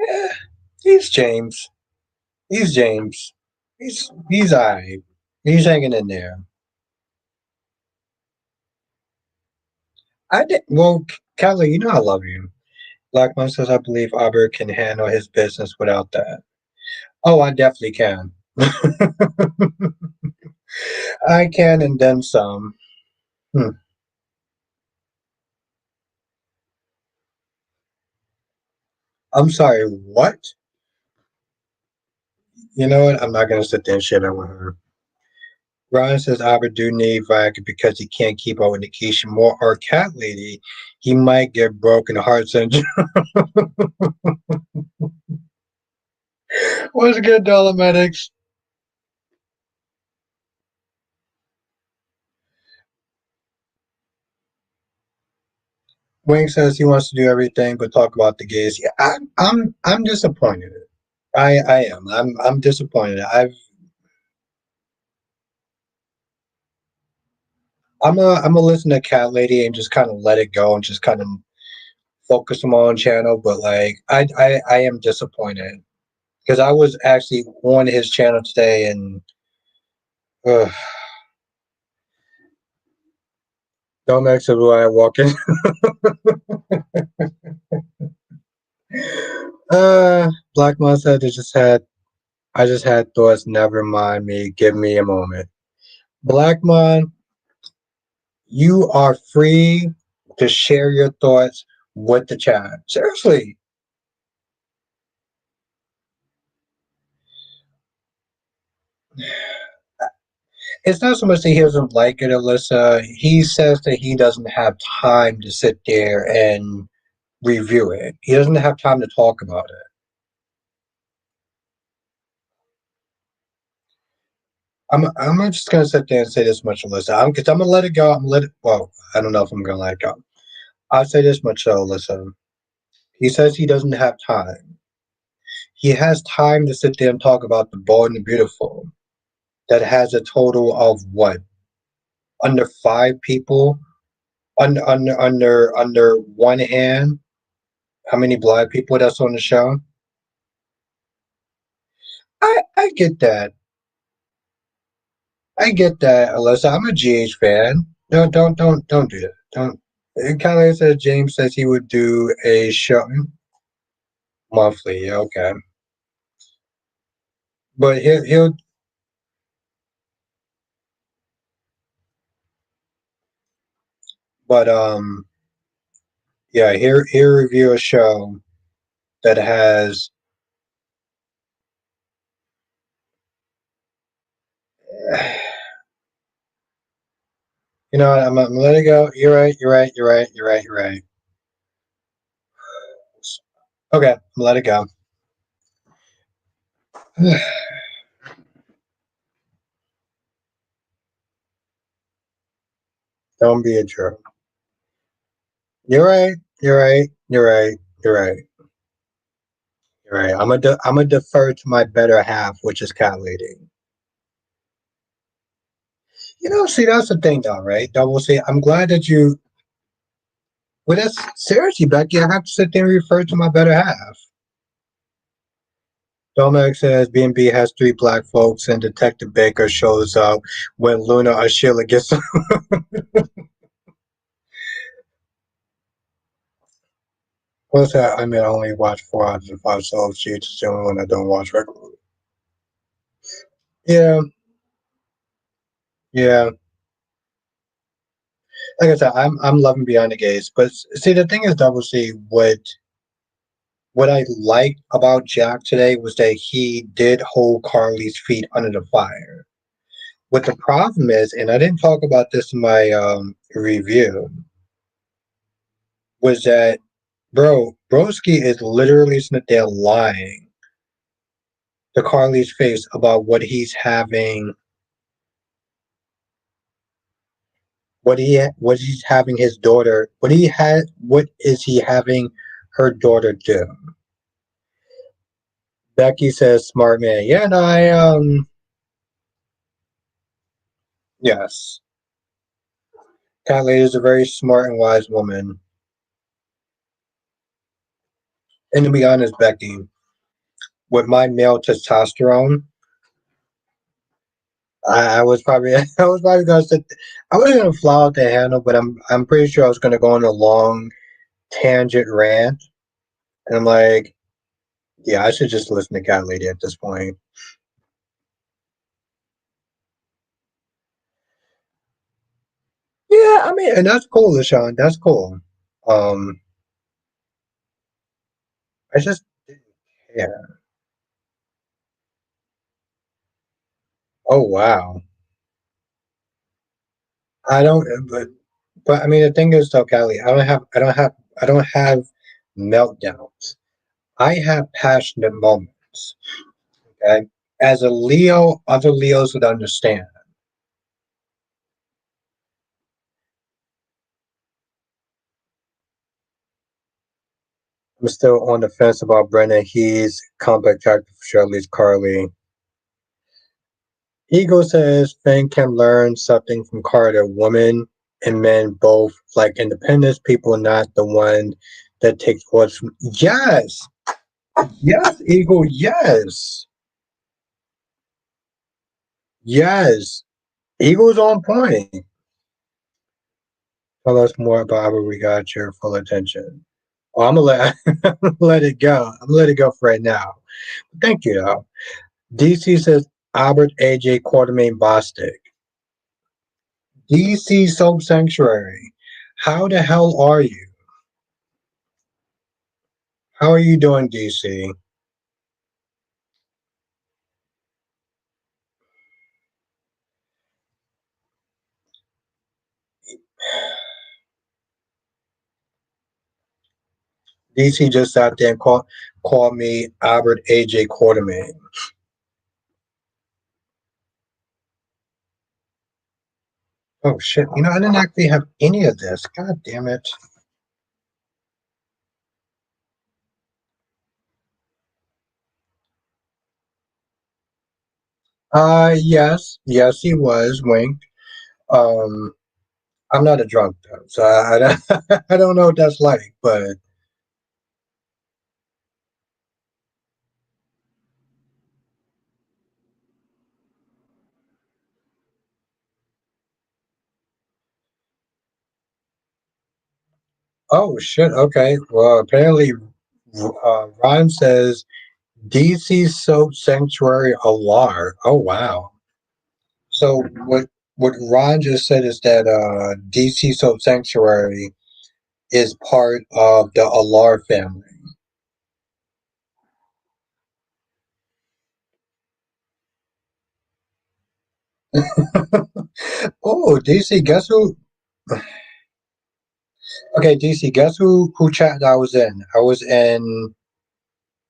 eh, he's James. He's James. He's alright. He's hanging in there. I did well, Kelly. You know I love you. Blackman says I believe Albert can handle his business without that. Oh, I definitely can. I can and then some. Hmm. I'm sorry. What? You know what? I'm not gonna sit there and shit on with her. Ryan says Albert do need Viagra because he can't keep up with Nikisha Moore or Cat Lady. He might get broken heart syndrome. What's good, Dolomedics? Wing says he wants to do everything but talk about the gays. Yeah, I'm disappointed. I am. I'm disappointed. I've I'm a listen to Cat Lady and just kind of let it go and just kind of focus on my own channel. But like, I am disappointed because I was actually on his channel today and uh, don't make sure who I walk in. Black Mon said I just had thoughts. Never mind me. Give me a moment. Black Mon, you are free to share your thoughts with the chat. Seriously, it's not so much that he doesn't like it, Alyssa. He says that he doesn't have time to sit there and review it. He doesn't have time to talk about it. I'm just gonna sit there and say this much, Alyssa. Because I'm gonna let it go. I'm let it. Well, I don't know if I'm gonna let it go. I'll say this much though, Alyssa. He says he doesn't have time. He has time to sit there and talk about the bold and the beautiful. That has a total of what, under five people, under one hand. How many black people that's on the show? I get that. I get that, Alyssa. I'm a GH fan. No, don't do that. Don't. Kind of said James says he would do a show monthly. Yeah, okay, but he'll but yeah, he'll review a show that has. You know what? I'm gonna let it go. You're right. You're right. You're right. You're right. You're right. Okay, I'm gonna let it go. Don't be a jerk. You're right. You're right. You're right. You're right. You're right. I'm gonna defer to my better half, which is cat lady. See, that's the thing, though, right? Double C. I'm glad that you. Well, that's seriously, Becky. I have to sit there and refer to my better half. Dominic says B&B has three black folks, and Detective Baker shows up when Luna or Sheila gets. What's that? I mean, I only watch 4 out of 5, so she's the only one I don't watch regularly. Yeah, yeah. Like I said, I'm loving Beyond the Gates, but see, the thing is, Double C, what I liked about Jack today was that he did hold Carly's feet under the fire. What the problem is, and I didn't talk about this in my review, was that Broski is literally sitting there lying to Carly's face about what he's having his daughter, what is he having her daughter do? Becky says, "Smart man." Yeah, no, yes, Cat Lady is a very smart and wise woman. And to be honest, Becky, with my male testosterone, I was probably I was probably gonna sit. I wasn't gonna fly out the handle, but I'm pretty sure I was gonna go on a long tangent rant, and I'm like, yeah, I should just listen to Cat Lady at this point. Yeah, I mean, and that's cool, LaShawn. That's cool. Um, I just yeah. Oh wow. I don't, but I mean, the thing is though, Callie, I don't have meltdowns. I have passionate moments. Okay, as a Leo, other Leos would understand. I'm still on the fence about Brennan. He's compact character for sure, at least Carly. Ego says Finn can learn something from Carter. Women and men both like independence. People, not the one that takes orders from. Yes, yes, Ego. Yes, yes. Ego's on point. Tell us more about how we got your full attention. Oh, I'm gonna let I'm gonna let it go. I'm gonna let it go for right now. Thank you, though. DC says Albert AJ Quartermain Bostic. DC Soap Sanctuary. How the hell are you? How are you doing, DC? DC just sat there and called me Albert AJ Quartermain. Oh shit! You know I didn't actually have any of this. God damn it. Yes, yes, he was. Wink. Um, I'm not a drunk though, so I don't know what that's like. But oh shit. Okay. Well, apparently, Ron says DC Soap Sanctuary Alar. Oh wow. So what Ron just said is that DC Soap Sanctuary is part of the Alar family. Oh, DC, guess who? Okay, DC, guess who chat I was in? I was in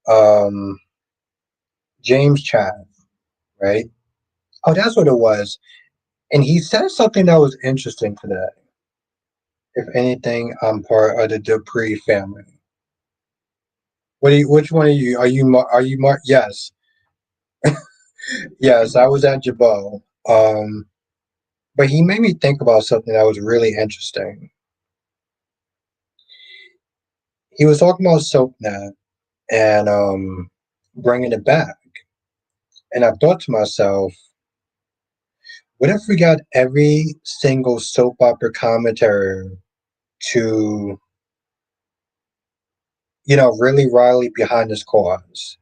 um James chat, right? Oh, that's what it was. And he said something that was interesting today. If anything, I'm part of the Dupree family. What do you, which one are you? Are you Mark? Yes, yes. I was at Jabot. But he made me think about something that was really interesting. He was talking about SoapNet and bringing it back, and I thought to myself, what if we got every single soap opera commentator to, really rally behind this cause?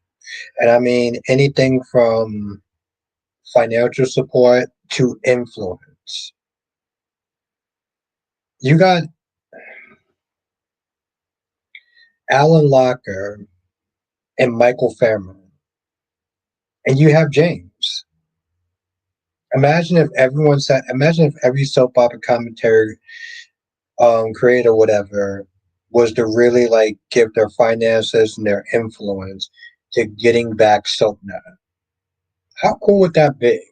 And I mean anything from financial support to influence. You got Alan Locker and Michael Fairman, and you have James. Imagine if every soap opera commentary creator, whatever, was to really like give their finances and their influence to getting back SoapNet. How cool would that be?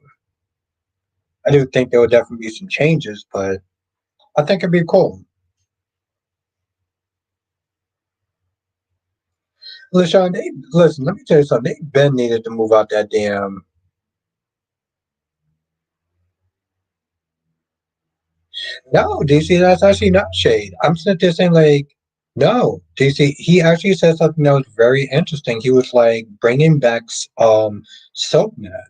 I do think there would definitely be some changes, but I think it'd be cool. Listen, let me tell you something. They've been needed to move out that damn. No, DC, that's actually not shade. I'm sitting there saying like, no, DC. He actually said something that was very interesting. He was like bringing back SoapNet,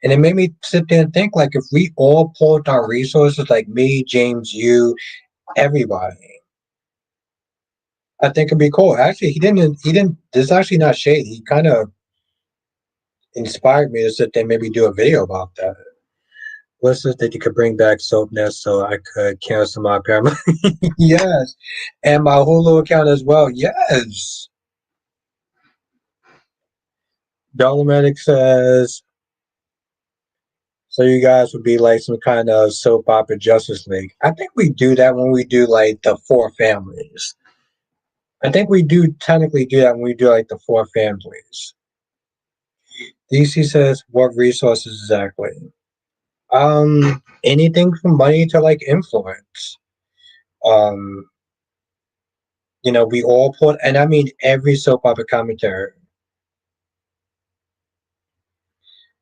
and it made me sit there and think like, if we all pulled our resources, like me, James, you, everybody, I think it'd be cool. Actually, he didn't. He didn't. This is actually not shade. He kind of inspired me to sit there and maybe do a video about that. What's this that you could bring back SoapNet so I could cancel my Paramount? Yes, and my Hulu account as well. Yes. Dolomatic says so. You guys would be like some kind of soap opera Justice League. I think we do that when we do like the four families. I think we do technically do that when we do like the four families. DC says what resources exactly? Anything from money to like influence. Um, we all put, and I mean every soap opera commentator.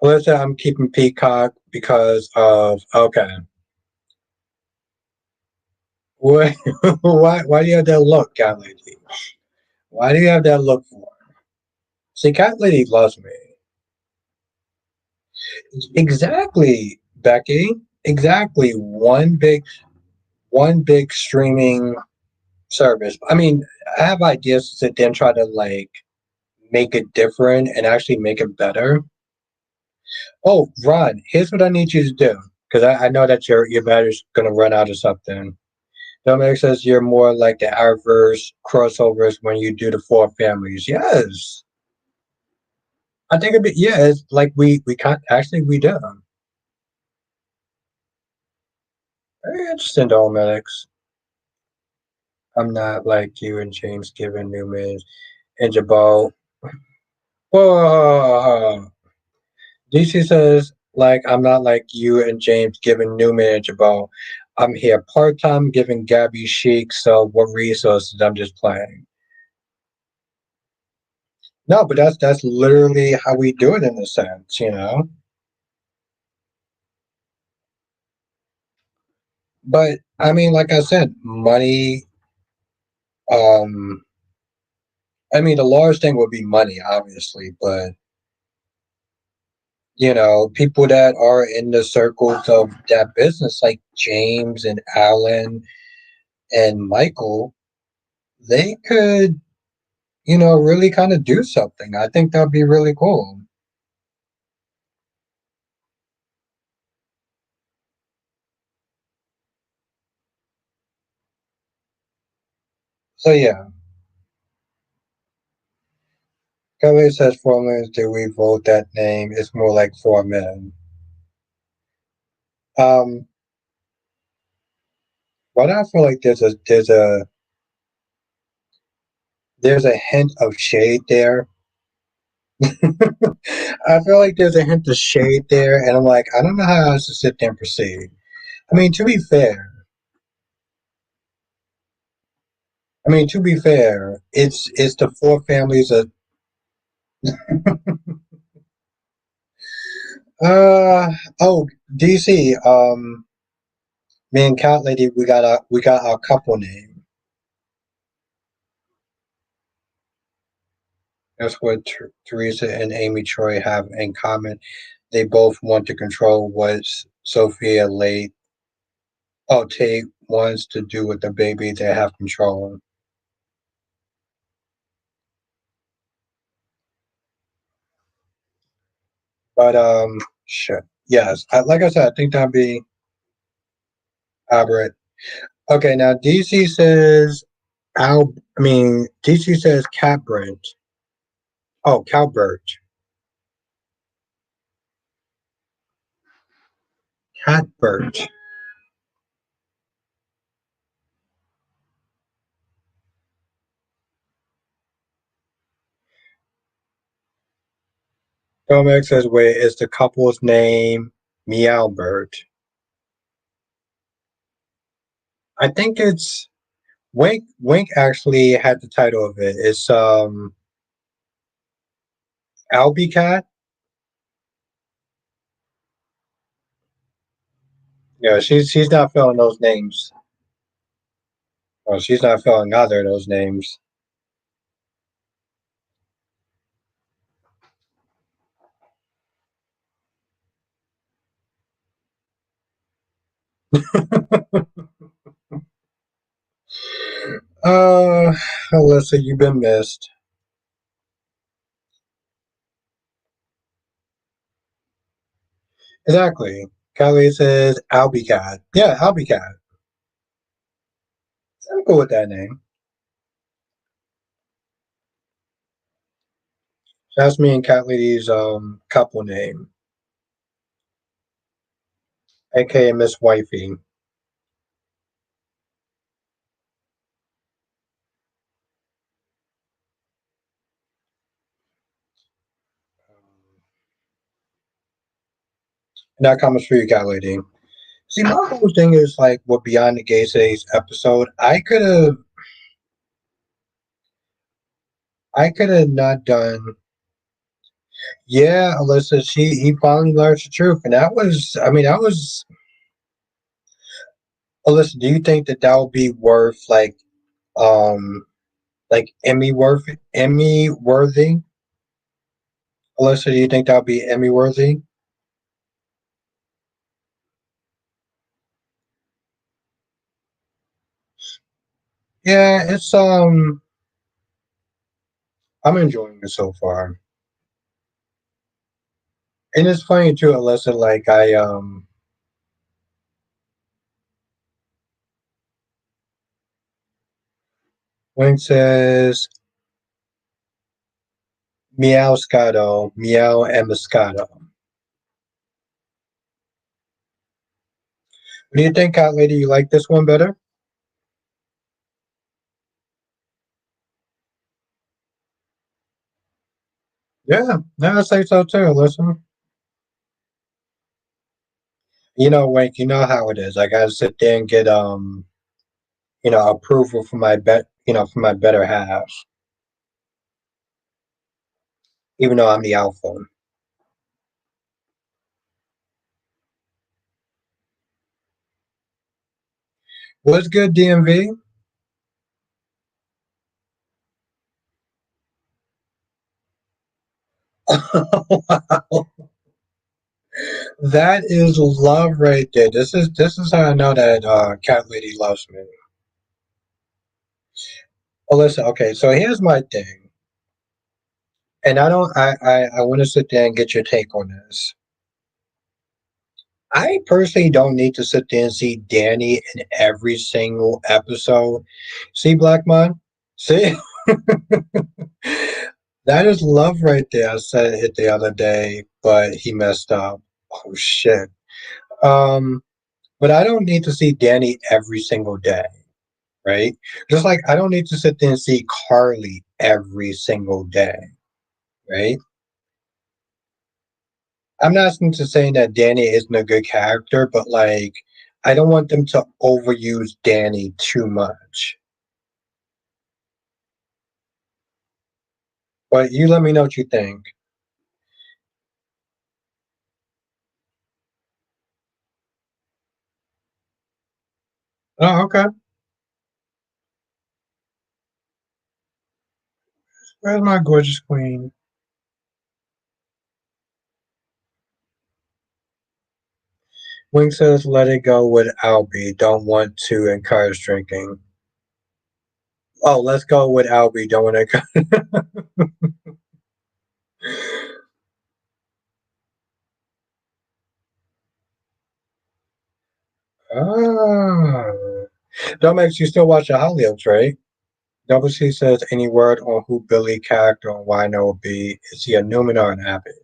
Let's say I'm keeping Peacock because of okay. What? Why do you have that look, cat lady? Why do you have that look for? See, cat lady loves me. Exactly, Becky. Exactly. One big streaming service. I mean, I have ideas to sit there and try to like make it different and actually make it better. Oh, Ron, here's what I need you to do because I know that your battery's gonna run out of something. Dominic says you're more like the Arrowverse crossovers when you do the four families. Yes, I think it'd be yeah. It's like we can't actually we do. Very interesting, Dominics. I'm not like you and James Given Newman and Jabal. Whoa. DC says, like, I'm not like you and James giving Newman and Jabal. I'm here part time giving Gabby Chic, so what resources I'm just playing. No, but that's literally how we do it in a sense, you know? But I mean, like I said, money, um I mean the large thing would be money, obviously, but people that are in the circles of that business, like James and Alan and Michael, they could really kind of do something. I think that'd be really cool. So yeah, Kelly says 4 minutes. Do we vote that name? It's more like 4 men. Um, but I feel like there's a hint of shade there. I feel like there's a hint of shade there, and I'm like, I don't know how else to sit there and proceed. I mean, to be fair, it's the four families of uh oh DC. Me and Cat Lady, we got our couple name. That's what Teresa and Amy Troy have in common. They both want to control what Sophia Late Tate wants to do with the baby. They have control. But shit. Yes, like I said, I think that'd be aberrant. Okay, now DC says DC says Catbrent. Oh, Calbert. Catbert. Tomek says, wait, is the couple's name Meowbert? I think it's Wink. Wink actually had the title of it. It's Albie Cat. Yeah, she's not filling those names. Well, she's not filling either of those names. Uh, Alyssa, you've been missed. Exactly. Kelly says Albie Cat. Yeah, Albie Cat. I'm cool with that name. That's me and Cat Lady's couple name, aka Miss Wifey. And that comes for you, Cat Lady. See, my whole thing is like what Beyond the Gay Says episode. I could have not done. Yeah, Alyssa, he finally learned the truth, and that was, I mean, that was Alyssa. Do you think that that would be worth um like Emmy worthy? Alyssa, do you think that would be Emmy worthy? Yeah, I'm enjoying it so far, and it's funny too, Alyssa. Like Wing says meow Scotto, meow and Moscato. What do you think, Cat Lady? You like this one better? Yeah, no, I say so too. Listen, you know, Wink, you know how it is. I gotta sit there and get approval for my for my better half, even though I'm the alpha. What's good, DMV? Wow, that is love right there. This is how I know that Cat Lady loves me. Well, listen, okay, so here's my thing, and I don't, I want to sit there and get your take on this. I personally don't need to sit there and see Danny in every single episode. See, Black Man? See? That is love right there. I said it the other day, but he messed up. Oh shit. Um, but I don't need to see Danny every single day, right? Just like I don't need to sit there and see Carly every single day, right? I'm not into saying that Danny isn't a good character, but like I don't want them to overuse Danny too much. But you let me know what you think. Oh, okay. Where's my gorgeous queen? Wing says, "Let it go with Albie. Don't want to encourage drinking." Oh, let's go with Albie. Don't want to. Ah. That makes you still watch the Hollyoaks, right? Double C says, "Any word on who Billy character and why no will be? Is he a Newman or an Abbott?"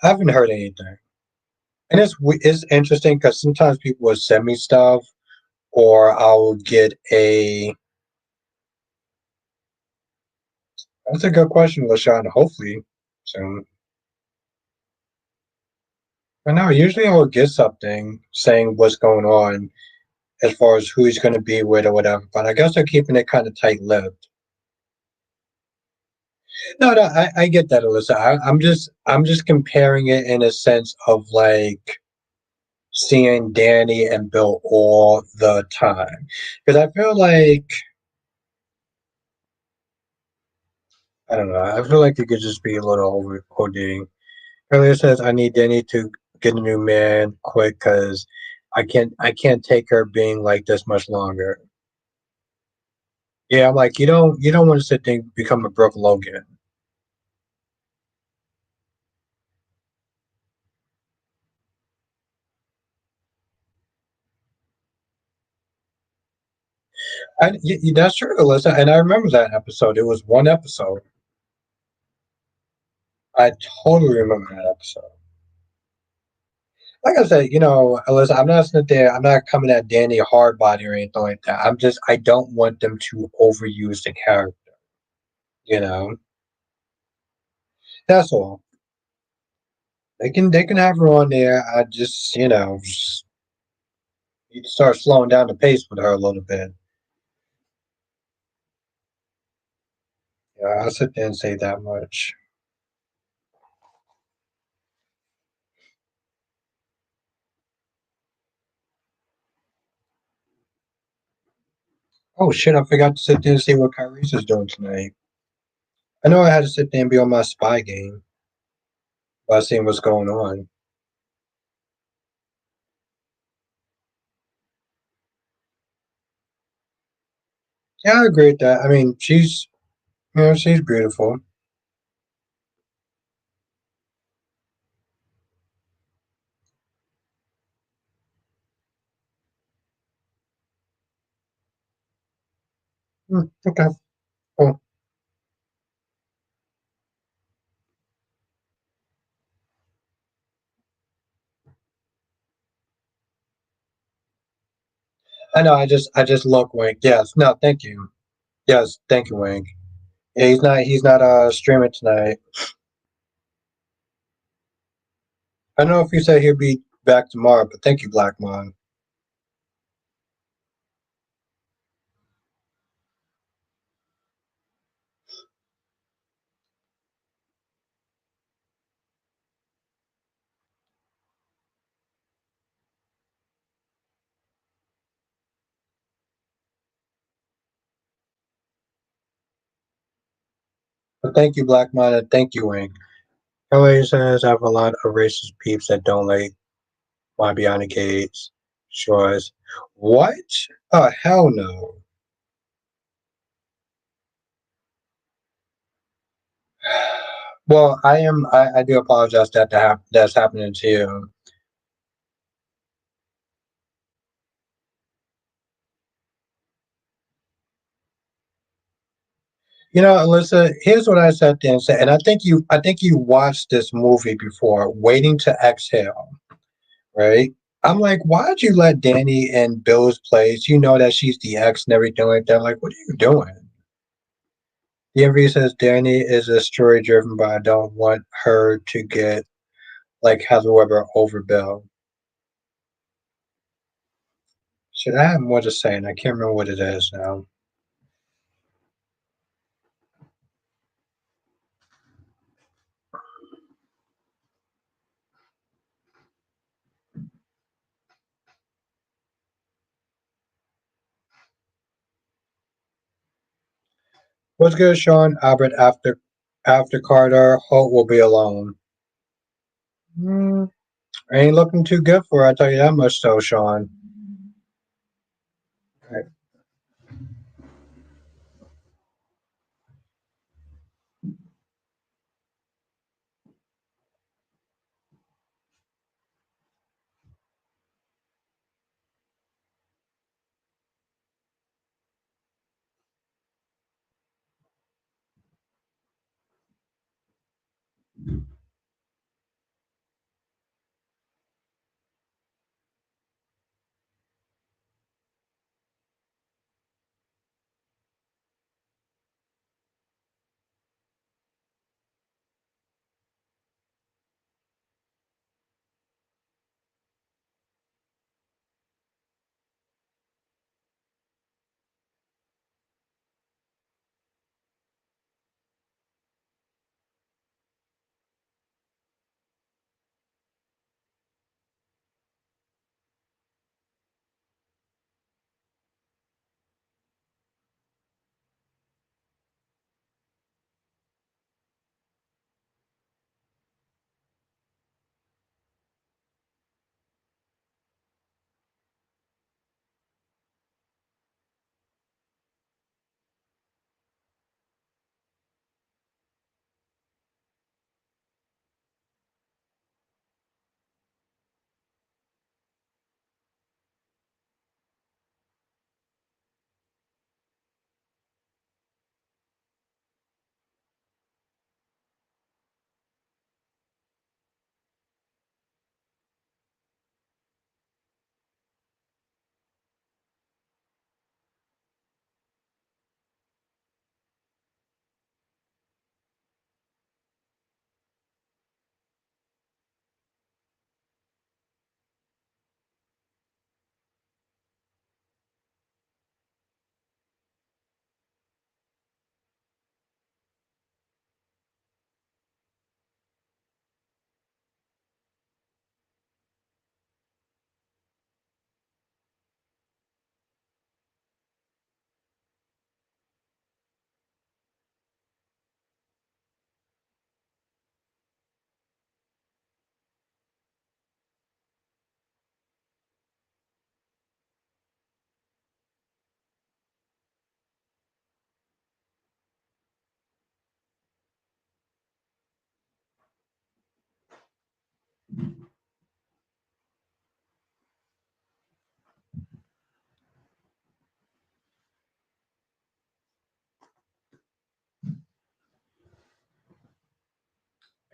I haven't heard anything. And it's interesting because sometimes people will send me stuff, or I'll get a. That's a good question, Lashawn. Hopefully soon. I know. Usually I'll get something saying what's going on as far as who he's going to be with or whatever. But I guess they're keeping it kind of tight-lipped. No, no, I get that, Alyssa. I'm just comparing it in a sense of like seeing Danny and Bill all the time because I feel like I don't know. I feel like it could just be a little over OD. Earlier says I need Danny to get a new man quick because I can't take her being like this much longer. Yeah, I'm like you don't want to sit there and become a Brooke Logan. That's true, Alyssa, and I remember that episode. It was one episode. I totally remember that episode. Like I said, Alyssa, I'm not sitting there. I'm not coming at Danny hard body or anything like that. I don't want them to overuse the character. You know, that's all. They can have her on there. I just just need to start slowing down the pace with her a little bit. Yeah, I'll sit there and say that much. Oh shit! I forgot to sit there and see what Kyrie's is doing tonight. I know I had to sit there and be on my spy game by seeing what's going on. Yeah, I agree with that. I mean, she's beautiful. Okay, cool. I know. I just look Wink. Yes. No, thank you. Yes, thank you, Wink. Yeah, he's not streaming tonight. I don't know if you said he'll be back tomorrow, but thank you, Black Mon. But thank you, Black Mon, and thank you, Wink. LA says I have a lot of racist peeps that don't like my Beyond the Gates. Shores. What? Oh hell no. Well, I do apologize that's happening to you. You know, Alyssa, here's what I sat there and said, and I think you watched this movie before, Waiting to Exhale, right? I'm like, why'd you let Danny in Bill's place? You know that she's the ex and everything like that. Like, what are you doing? DMV says Danny is a story driven, but I don't want her to get like Heather Weber over Bill. Should I have more to say? And I can't remember what it is now. What's good, Sean? Albert after Carter, Hope will be alone. Hmm, ain't looking too good for her, I tell you that much, though, Sean. Right.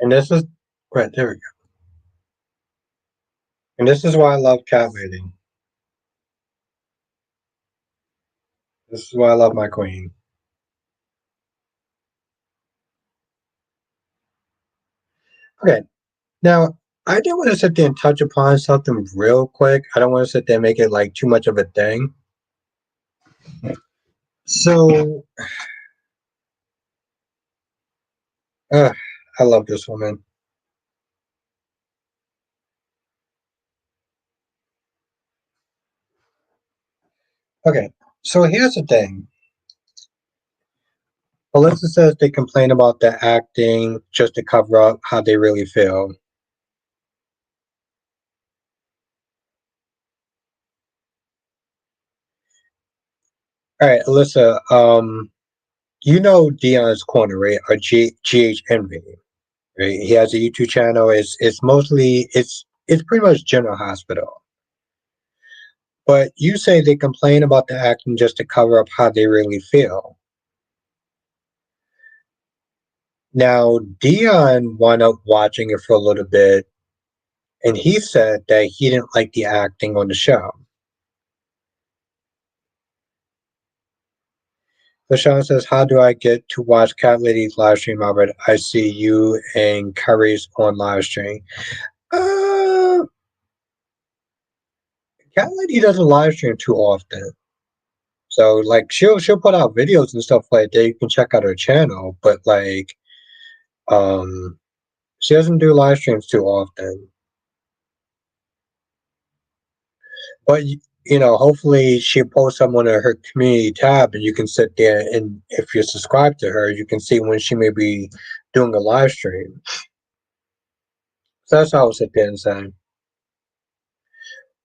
And this is right there we go. And this is why I love cat lady. This is why I love my queen. Okay, now I do want to sit there and touch upon something real quick. I don't want to sit there and make it like too much of a thing. So, uh, I love this woman. Okay, so here's the thing. Alyssa says they complain about the acting just to cover up how they really feel. All right, Alyssa, you know Dion's Corner, right? Or GHNV, right? He has a YouTube channel. It's mostly it's pretty much General Hospital. But you say they complain about the acting just to cover up how they really feel. Now, Dion wound up watching it for a little bit, and he said that he didn't like the acting on the show. So Sean says, "How do I get to watch Cat Lady's live stream, Albert? I see you and Curry's on live stream." Uh, Cat Lady doesn't live stream too often, so like she'll put out videos and stuff like that. You can check out her channel, but like um, she doesn't do live streams too often. But you know, hopefully she posts some on her community tab, and you can sit there and if you're subscribed to her, you can see when she may be doing a live stream. So that's how I would sit there and say.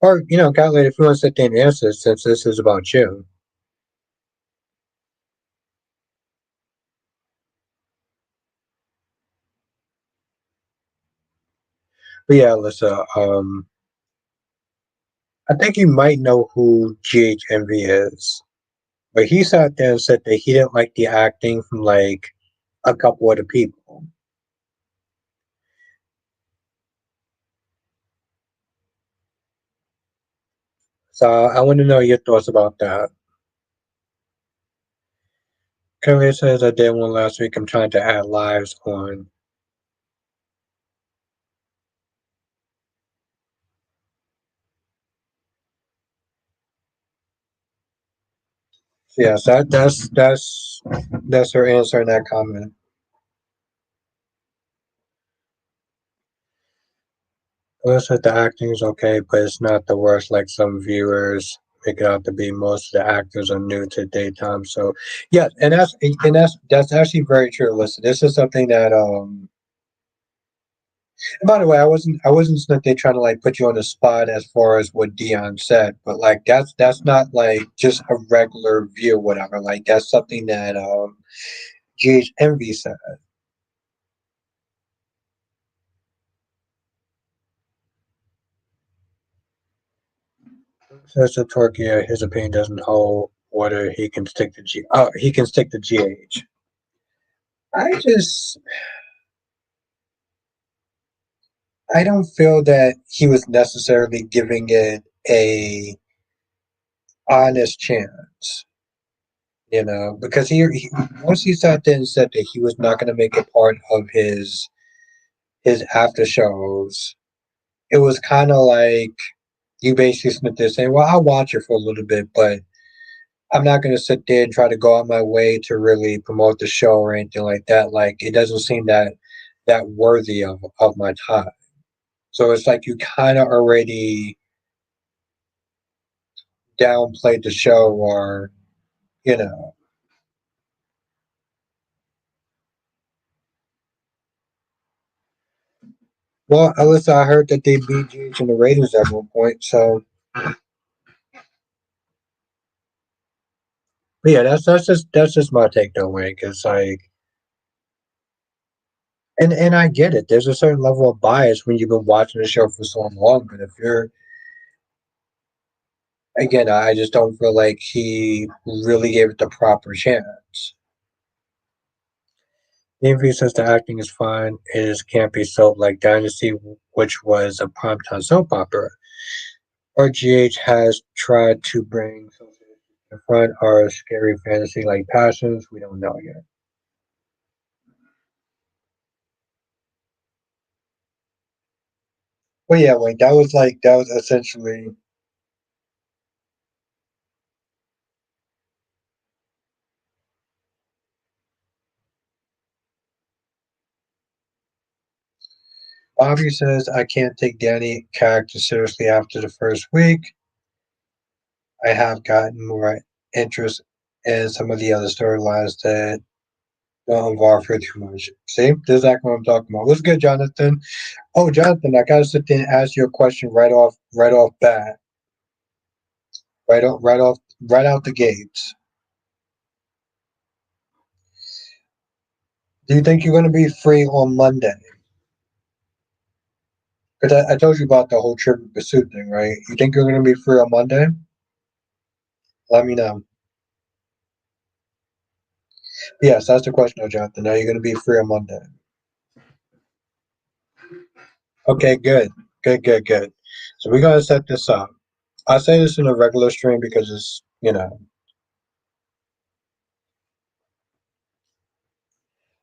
Or, you know, Cat Lady, if you want to sit there and answer since this is about you. But yeah, Alyssa, I think you might know who GHMV is. But he sat there and said that he didn't like the acting from like a couple of the people. So I want to know your thoughts about that. Curly says I did one last week. I'm trying to add lives on. So yes, that's her answer in that comment. Looks like the acting is okay, but it's not the worst like some viewers make it out to be. Most of the actors are new to daytime. So yeah, and that's actually very true. Listen, this is something that and by the way, I wasn't they trying to like put you on the spot as far as what Dion said, but like that's not like just a regular view, whatever. Like that's something that GH Envy said. Says to Torquia, his opinion doesn't hold water. He can stick to G. Oh, he can stick to GH. I just I don't feel that he was necessarily giving it a honest chance, you know, because he once he sat there and said that he was not going to make it part of his after shows, it was kind of like you basically sit there saying, "Well, I'll watch it for a little bit, but I'm not going to sit there and try to go out my way to really promote the show or anything like that. Like it doesn't seem that worthy of my time." So it's like you kind of already downplayed the show, or you know. Well, Alyssa, I heard that they beat GH in the ratings at one point. So but yeah, that's just my take though, Wink. It's like, and I get it. There's a certain level of bias when you've been watching the show for so long. But if you're again, I just don't feel like he really gave it the proper chance. AV says the acting is fine. It is campy soap like Dynasty, which was a primetime soap opera. RGH has tried to bring social issues to the front or scary fantasy like Passions. We don't know yet. But yeah, wait, that was essentially. Bobby says I can't take Danny character seriously after the first week. I have gotten more interest in some of the other storylines that don't involve her too much. See, this is exactly what I'm talking about. What's good, Jonathan? Oh, Jonathan, I gotta sit there and ask you a question right off bat, right out the gates. Do you think you're gonna be free on Monday? Because I told you about the whole trip pursuit thing, right? You think you're gonna be free on Monday? Let me know. Yes, that's the question, though, Jonathan. Are you gonna be free on Monday? Okay, good, good. So we're gonna set this up. I say this in a regular stream because it's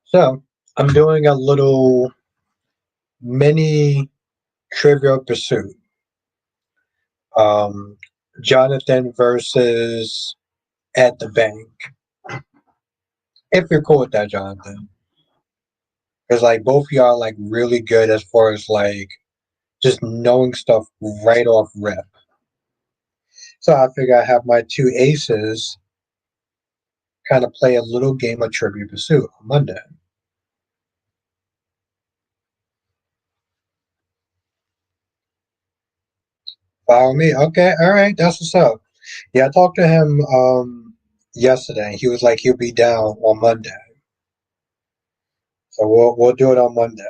So I'm doing a little mini Trivial Pursuit. Um, Jonathan versus at the bank. If you're cool with that, Jonathan, because like both of y'all are like really good as far as like just knowing stuff right off rip. So I figure I have my two aces kind of play a little game of Trivia Pursuit on Monday. Follow me? Okay, all right, that's what's up. Yeah, I talked to him yesterday. He was like he'll be down on Monday. So we'll do it on Monday.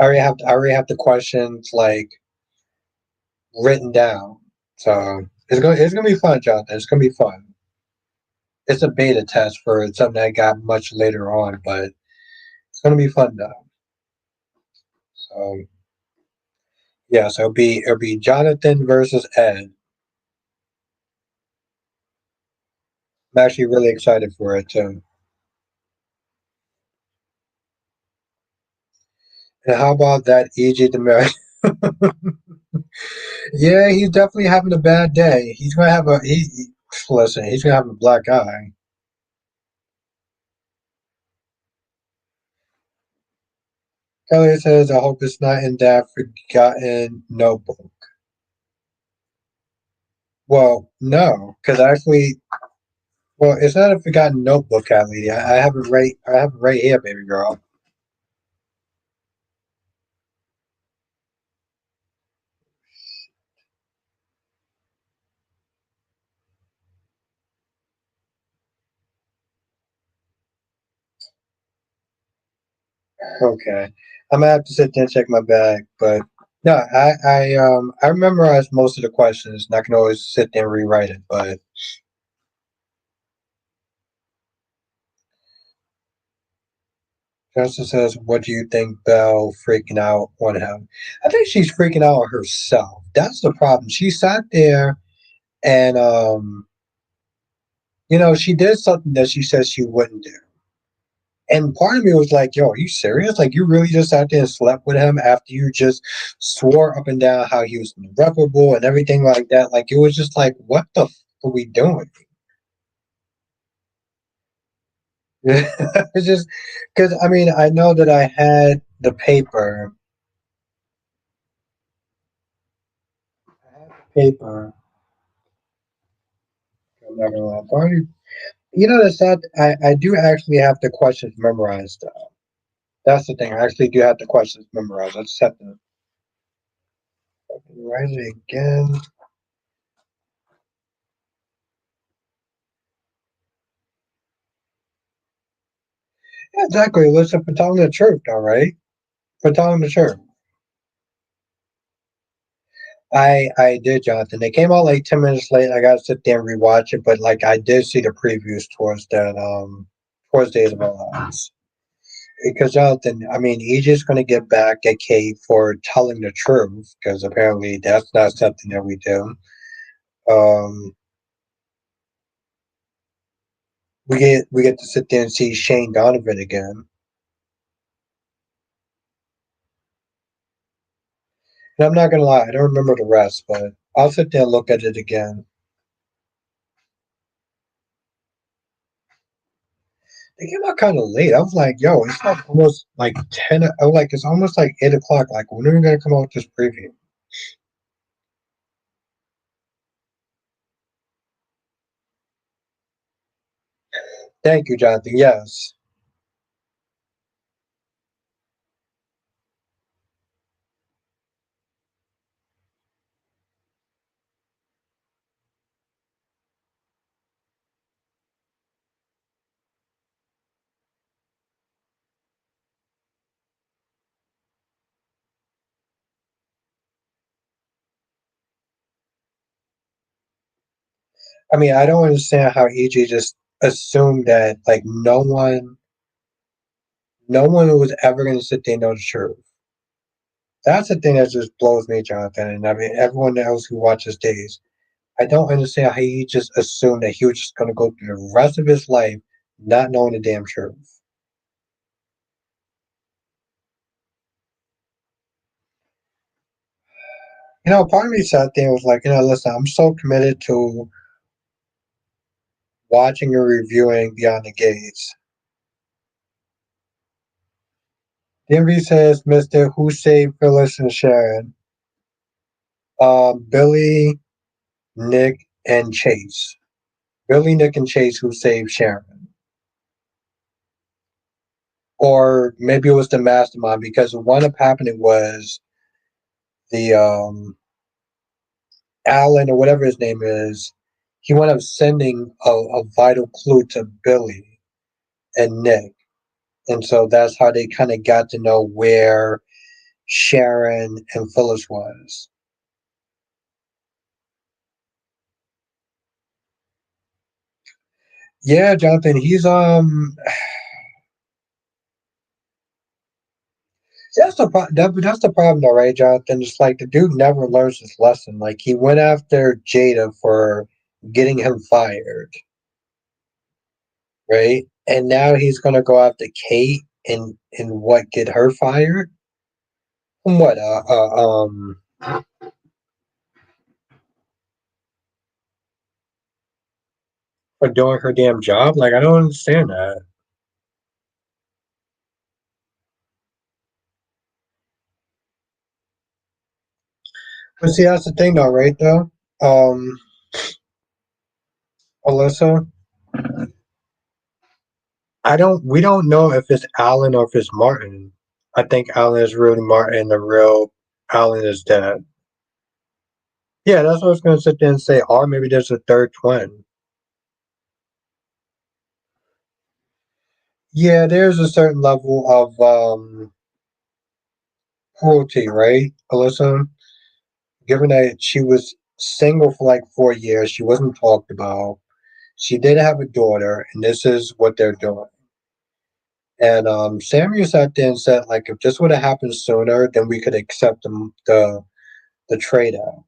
I already have the questions like written down. So it's gonna be fun, Jonathan. It's gonna be fun. It's a beta test for something I got much later on, but it's gonna be fun though. So yeah, so it'll be Jonathan versus Ed. I'm actually really excited for it too. And how about that EJ Demers? Yeah, he's definitely having a bad day. He's gonna have a listen. He's gonna have a black eye. Kelly says, "I hope it's not in that forgotten notebook." Well, no, because actually, well, it's not a forgotten notebook, cat lady. I have it right. I have it right here, baby girl. Okay, I'm gonna have to sit there and check my bag, but no, I memorized most of the questions, and I can always sit there and rewrite it. But Justin says, "What do you think, Belle freaking out on him?" I think she's freaking out on herself. That's the problem. She sat there and she did something that she said she wouldn't do. And part of me was like, yo, are you serious? Like, you really just sat there and slept with him after you just swore up and down how he was irreparable and everything like that? Like, it was just like, what the are we doing? It's just because, I mean, I know that I had the paper. I had the paper. I'm not gonna lie. The sad, I do actually have the questions memorized. That's the thing. I actually do have the questions memorized. I just have to write it again. Yeah, exactly. Listen, for telling the truth, all right? For telling the truth. I did, Jonathan. They came out like 10 minutes late. I gotta sit there and rewatch it, but like I did see the previews towards that towards the days of our lives. Because Jonathan, I mean, EJ's going to get back at Kate for telling the truth, because apparently that's not something that we do. Um, we get to sit there and see Shane Donovan again. And I'm not gonna lie, I don't remember the rest, but I'll sit there and look at it again. They came out kind of late. I was like, yo, it's like almost like 10. I was like, it's almost like 8 o'clock. Like, when are we gonna come out with this preview? Thank you, Jonathan. Yes. I mean, I don't understand how EG just assumed that like no one was ever gonna sit there and know the truth. That's the thing that just blows me, Jonathan. And I mean, everyone else who watches Days. I don't understand how he just assumed that he was just going to go through the rest of his life not knowing the damn truth. Part of me sat there and was like, listen, I'm so committed to watching and reviewing Beyond the Gates. DMV says, Mr. Who Saved Phyllis and Sharon? Billy, Nick, and Chase. Billy, Nick, and Chase who saved Sharon. Or maybe it was the mastermind, because what wound up happening was the Alan or whatever his name is, he wound up sending a vital clue to Billy and Nick. And so that's how they kind of got to know where Sharon and Phyllis was. Yeah, Jonathan, he's that's the problem though, right, Jonathan? It's like the dude never learns his lesson. Like he went after Jada for getting him fired, right? And now he's gonna go after Kate and what, get her fired? From what? For doing her damn job? Like, I don't understand that. But see, that's the thing, though, right? Though, um, Alyssa, We don't know if it's Alan or if it's Martin. I think Alan is really Martin. The real Alan is dead. Yeah, that's what I was gonna sit there and say. Or maybe there's a third twin. Yeah, there's a certain level of cruelty, right, Alyssa? Given that she was single for like 4 years, she wasn't talked about. She did have a daughter, and this is what they're doing. And Samuel sat there and said, like, if this would have happened sooner, then we could accept the trade out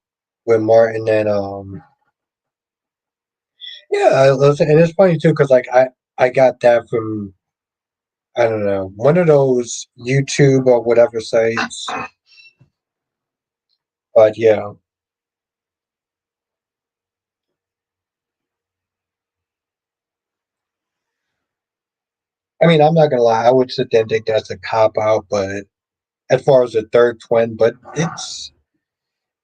with Martin and yeah, listen, and it's funny too because like I got that from, I don't know, one of those YouTube or whatever sites, but yeah, I mean, I'm not gonna lie, I would sit there and think that's a cop out, but as far as the third twin, but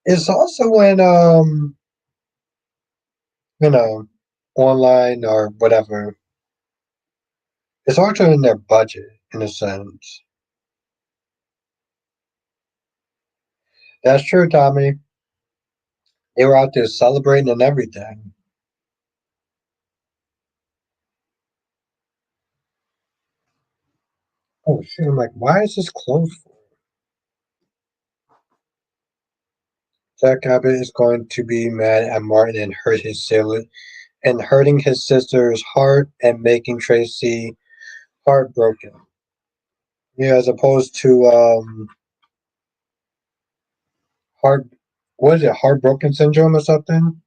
it's also when you know online or whatever. It's also in their budget, in a sense. That's true, Tommy. They were out there celebrating and everything. Oh shit! I'm like, why is this closed for? Jack Abbott is going to be mad at Martin and hurting his sister's heart and making Tracy heartbroken. Yeah, as opposed to heart. What is it? Heartbroken syndrome or something?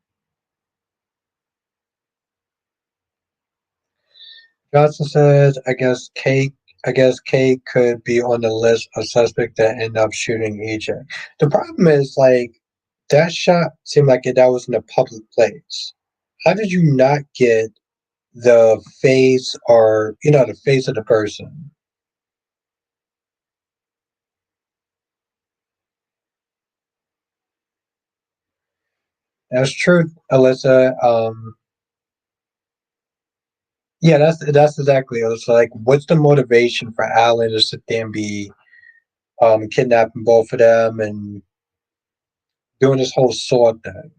Johnson says, I guess Kate could be on the list of suspects that end up shooting EJ. The problem is, like, that shot seemed like that was in a public place. How did you not get the face or, the face of the person? That's true, Alyssa. Yeah, that's exactly it. It's like, what's the motivation for Alan to sit there and be kidnapping both of them and doing this whole sword thing?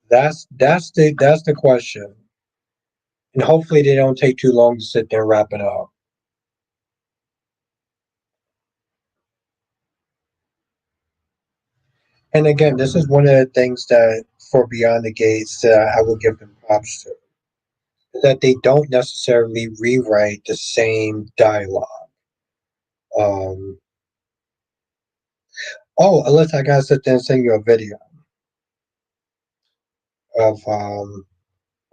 That's the question, and hopefully they don't take too long to sit there and wrap it up. And again, this is one of the things that for Beyond the Gates I will give them props to, that they don't necessarily rewrite the same dialogue. Um, Alyssa, I gotta sit there and send you a video of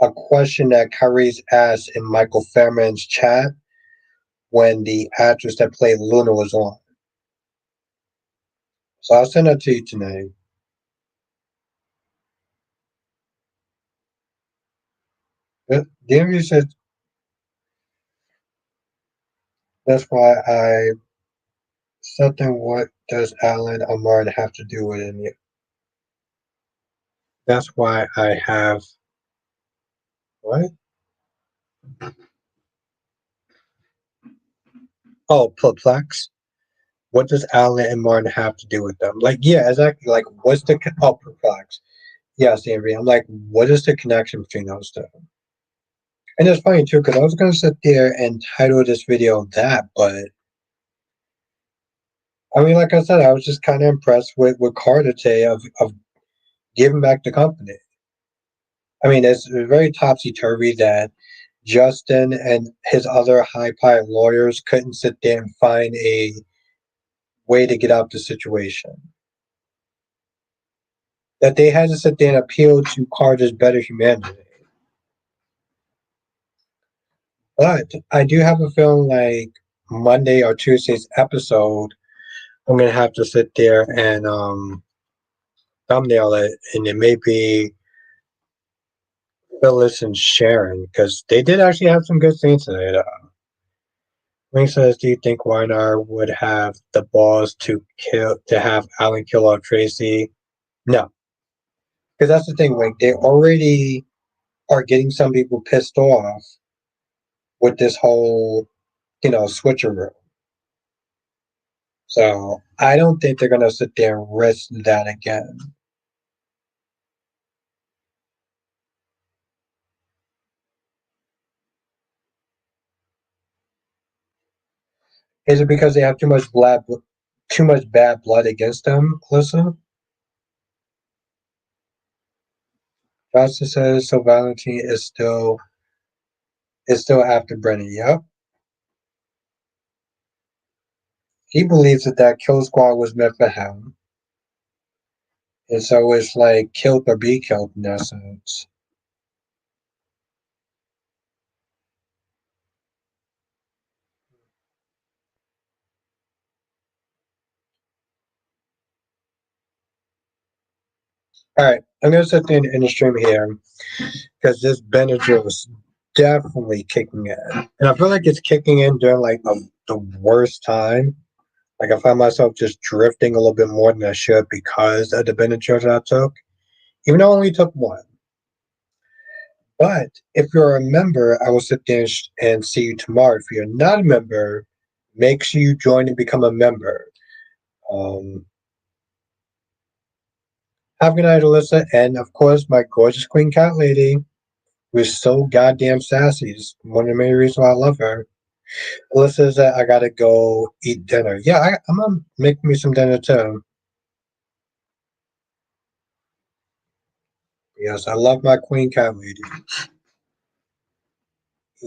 a question that Kyrie's asked in Michael Fairman's chat when the actress that played Luna was on. So I'll send that to you tonight. The interview says that's why I something. What does Alan or Martin have to do with it? That's why I have what? Oh, perplex. What does Alan and Martin have to do with them? Like, yeah, exactly. Like, what's the perplex? Yes, Avery. I'm like, what is the connection between those two? And it's funny too, because I was gonna sit there and title this video that, but I mean, like I said, I was just kind of impressed with Carter today of giving back the company. I mean, it's very topsy turvy that Justin and his other high pilot lawyers couldn't sit there and find a way to get out of the situation. That they had to sit there and appeal to Carter's better humanity. But I do have a feeling like Monday or Tuesday's episode, I'm gonna have to sit there and thumbnail it, and it may be Phyllis and Sharon because they did actually have some good scenes today. Wing says, "Do you think Weinar would have the balls to have Alan kill off Tracy?" No, because that's the thing. Like they already are getting some people pissed off with this whole, switcheroo. So I don't think they're gonna sit there and risk that again. Is it because they have too much bad blood against them? Listen, Johnson says so. Valentine is still after Brennan. Yep, he believes that kill squad was meant for him, and so it's like killed or be killed in that sense. All right, I'm gonna set in the stream here because this Benadryl is definitely kicking in, and I feel like it's kicking in during like the worst time. Like I find myself just drifting a little bit more than I should because of the Benadryl that I took, even though I only took one. But if you're a member, I will sit there and see you tomorrow. If you're not a member, make sure you join and become a member. Um, have a good night, Alyssa, and of course, my gorgeous queen cat lady, who is so goddamn sassy. Is one of the main reasons why I love her. Alyssa says that I gotta go eat dinner. Yeah, I'm gonna make me some dinner too. Yes, I love my queen cat lady.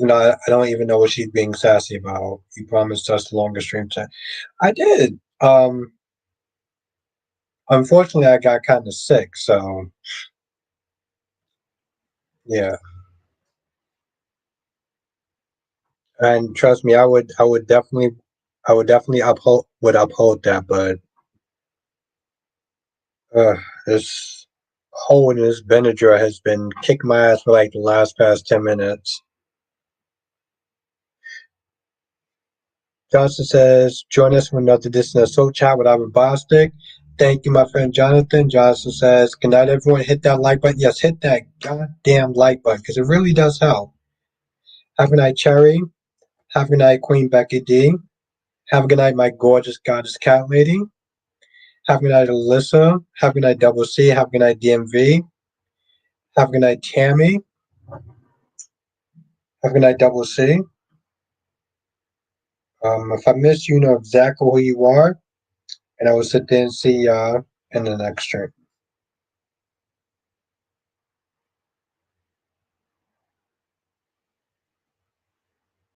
I don't even know what she's being sassy about. You promised us the longer stream time. I did. Unfortunately, I got kind of sick, so yeah. And trust me, I would definitely uphold that. But uh, this hole in this Benadryl has been kicking my ass for like the last past 10 minutes. Johnson says, join us for another edition of Soul Chat with Albert Bostic. Thank you, my friend Jonathan. Johnson says, good night, everyone. Hit that like button. Yes, hit that goddamn like button because it really does help. Have a good night, Cherry. Have a good night, Queen Becky D. Have a good night, my gorgeous goddess cat lady. Have a good night, Alyssa. Have a good night, Double C. Have a good night, DMV. Have a good night, Tammy. Have a good night, Double C. If I miss you, you know exactly who you are. And I will sit there and see in the next stream.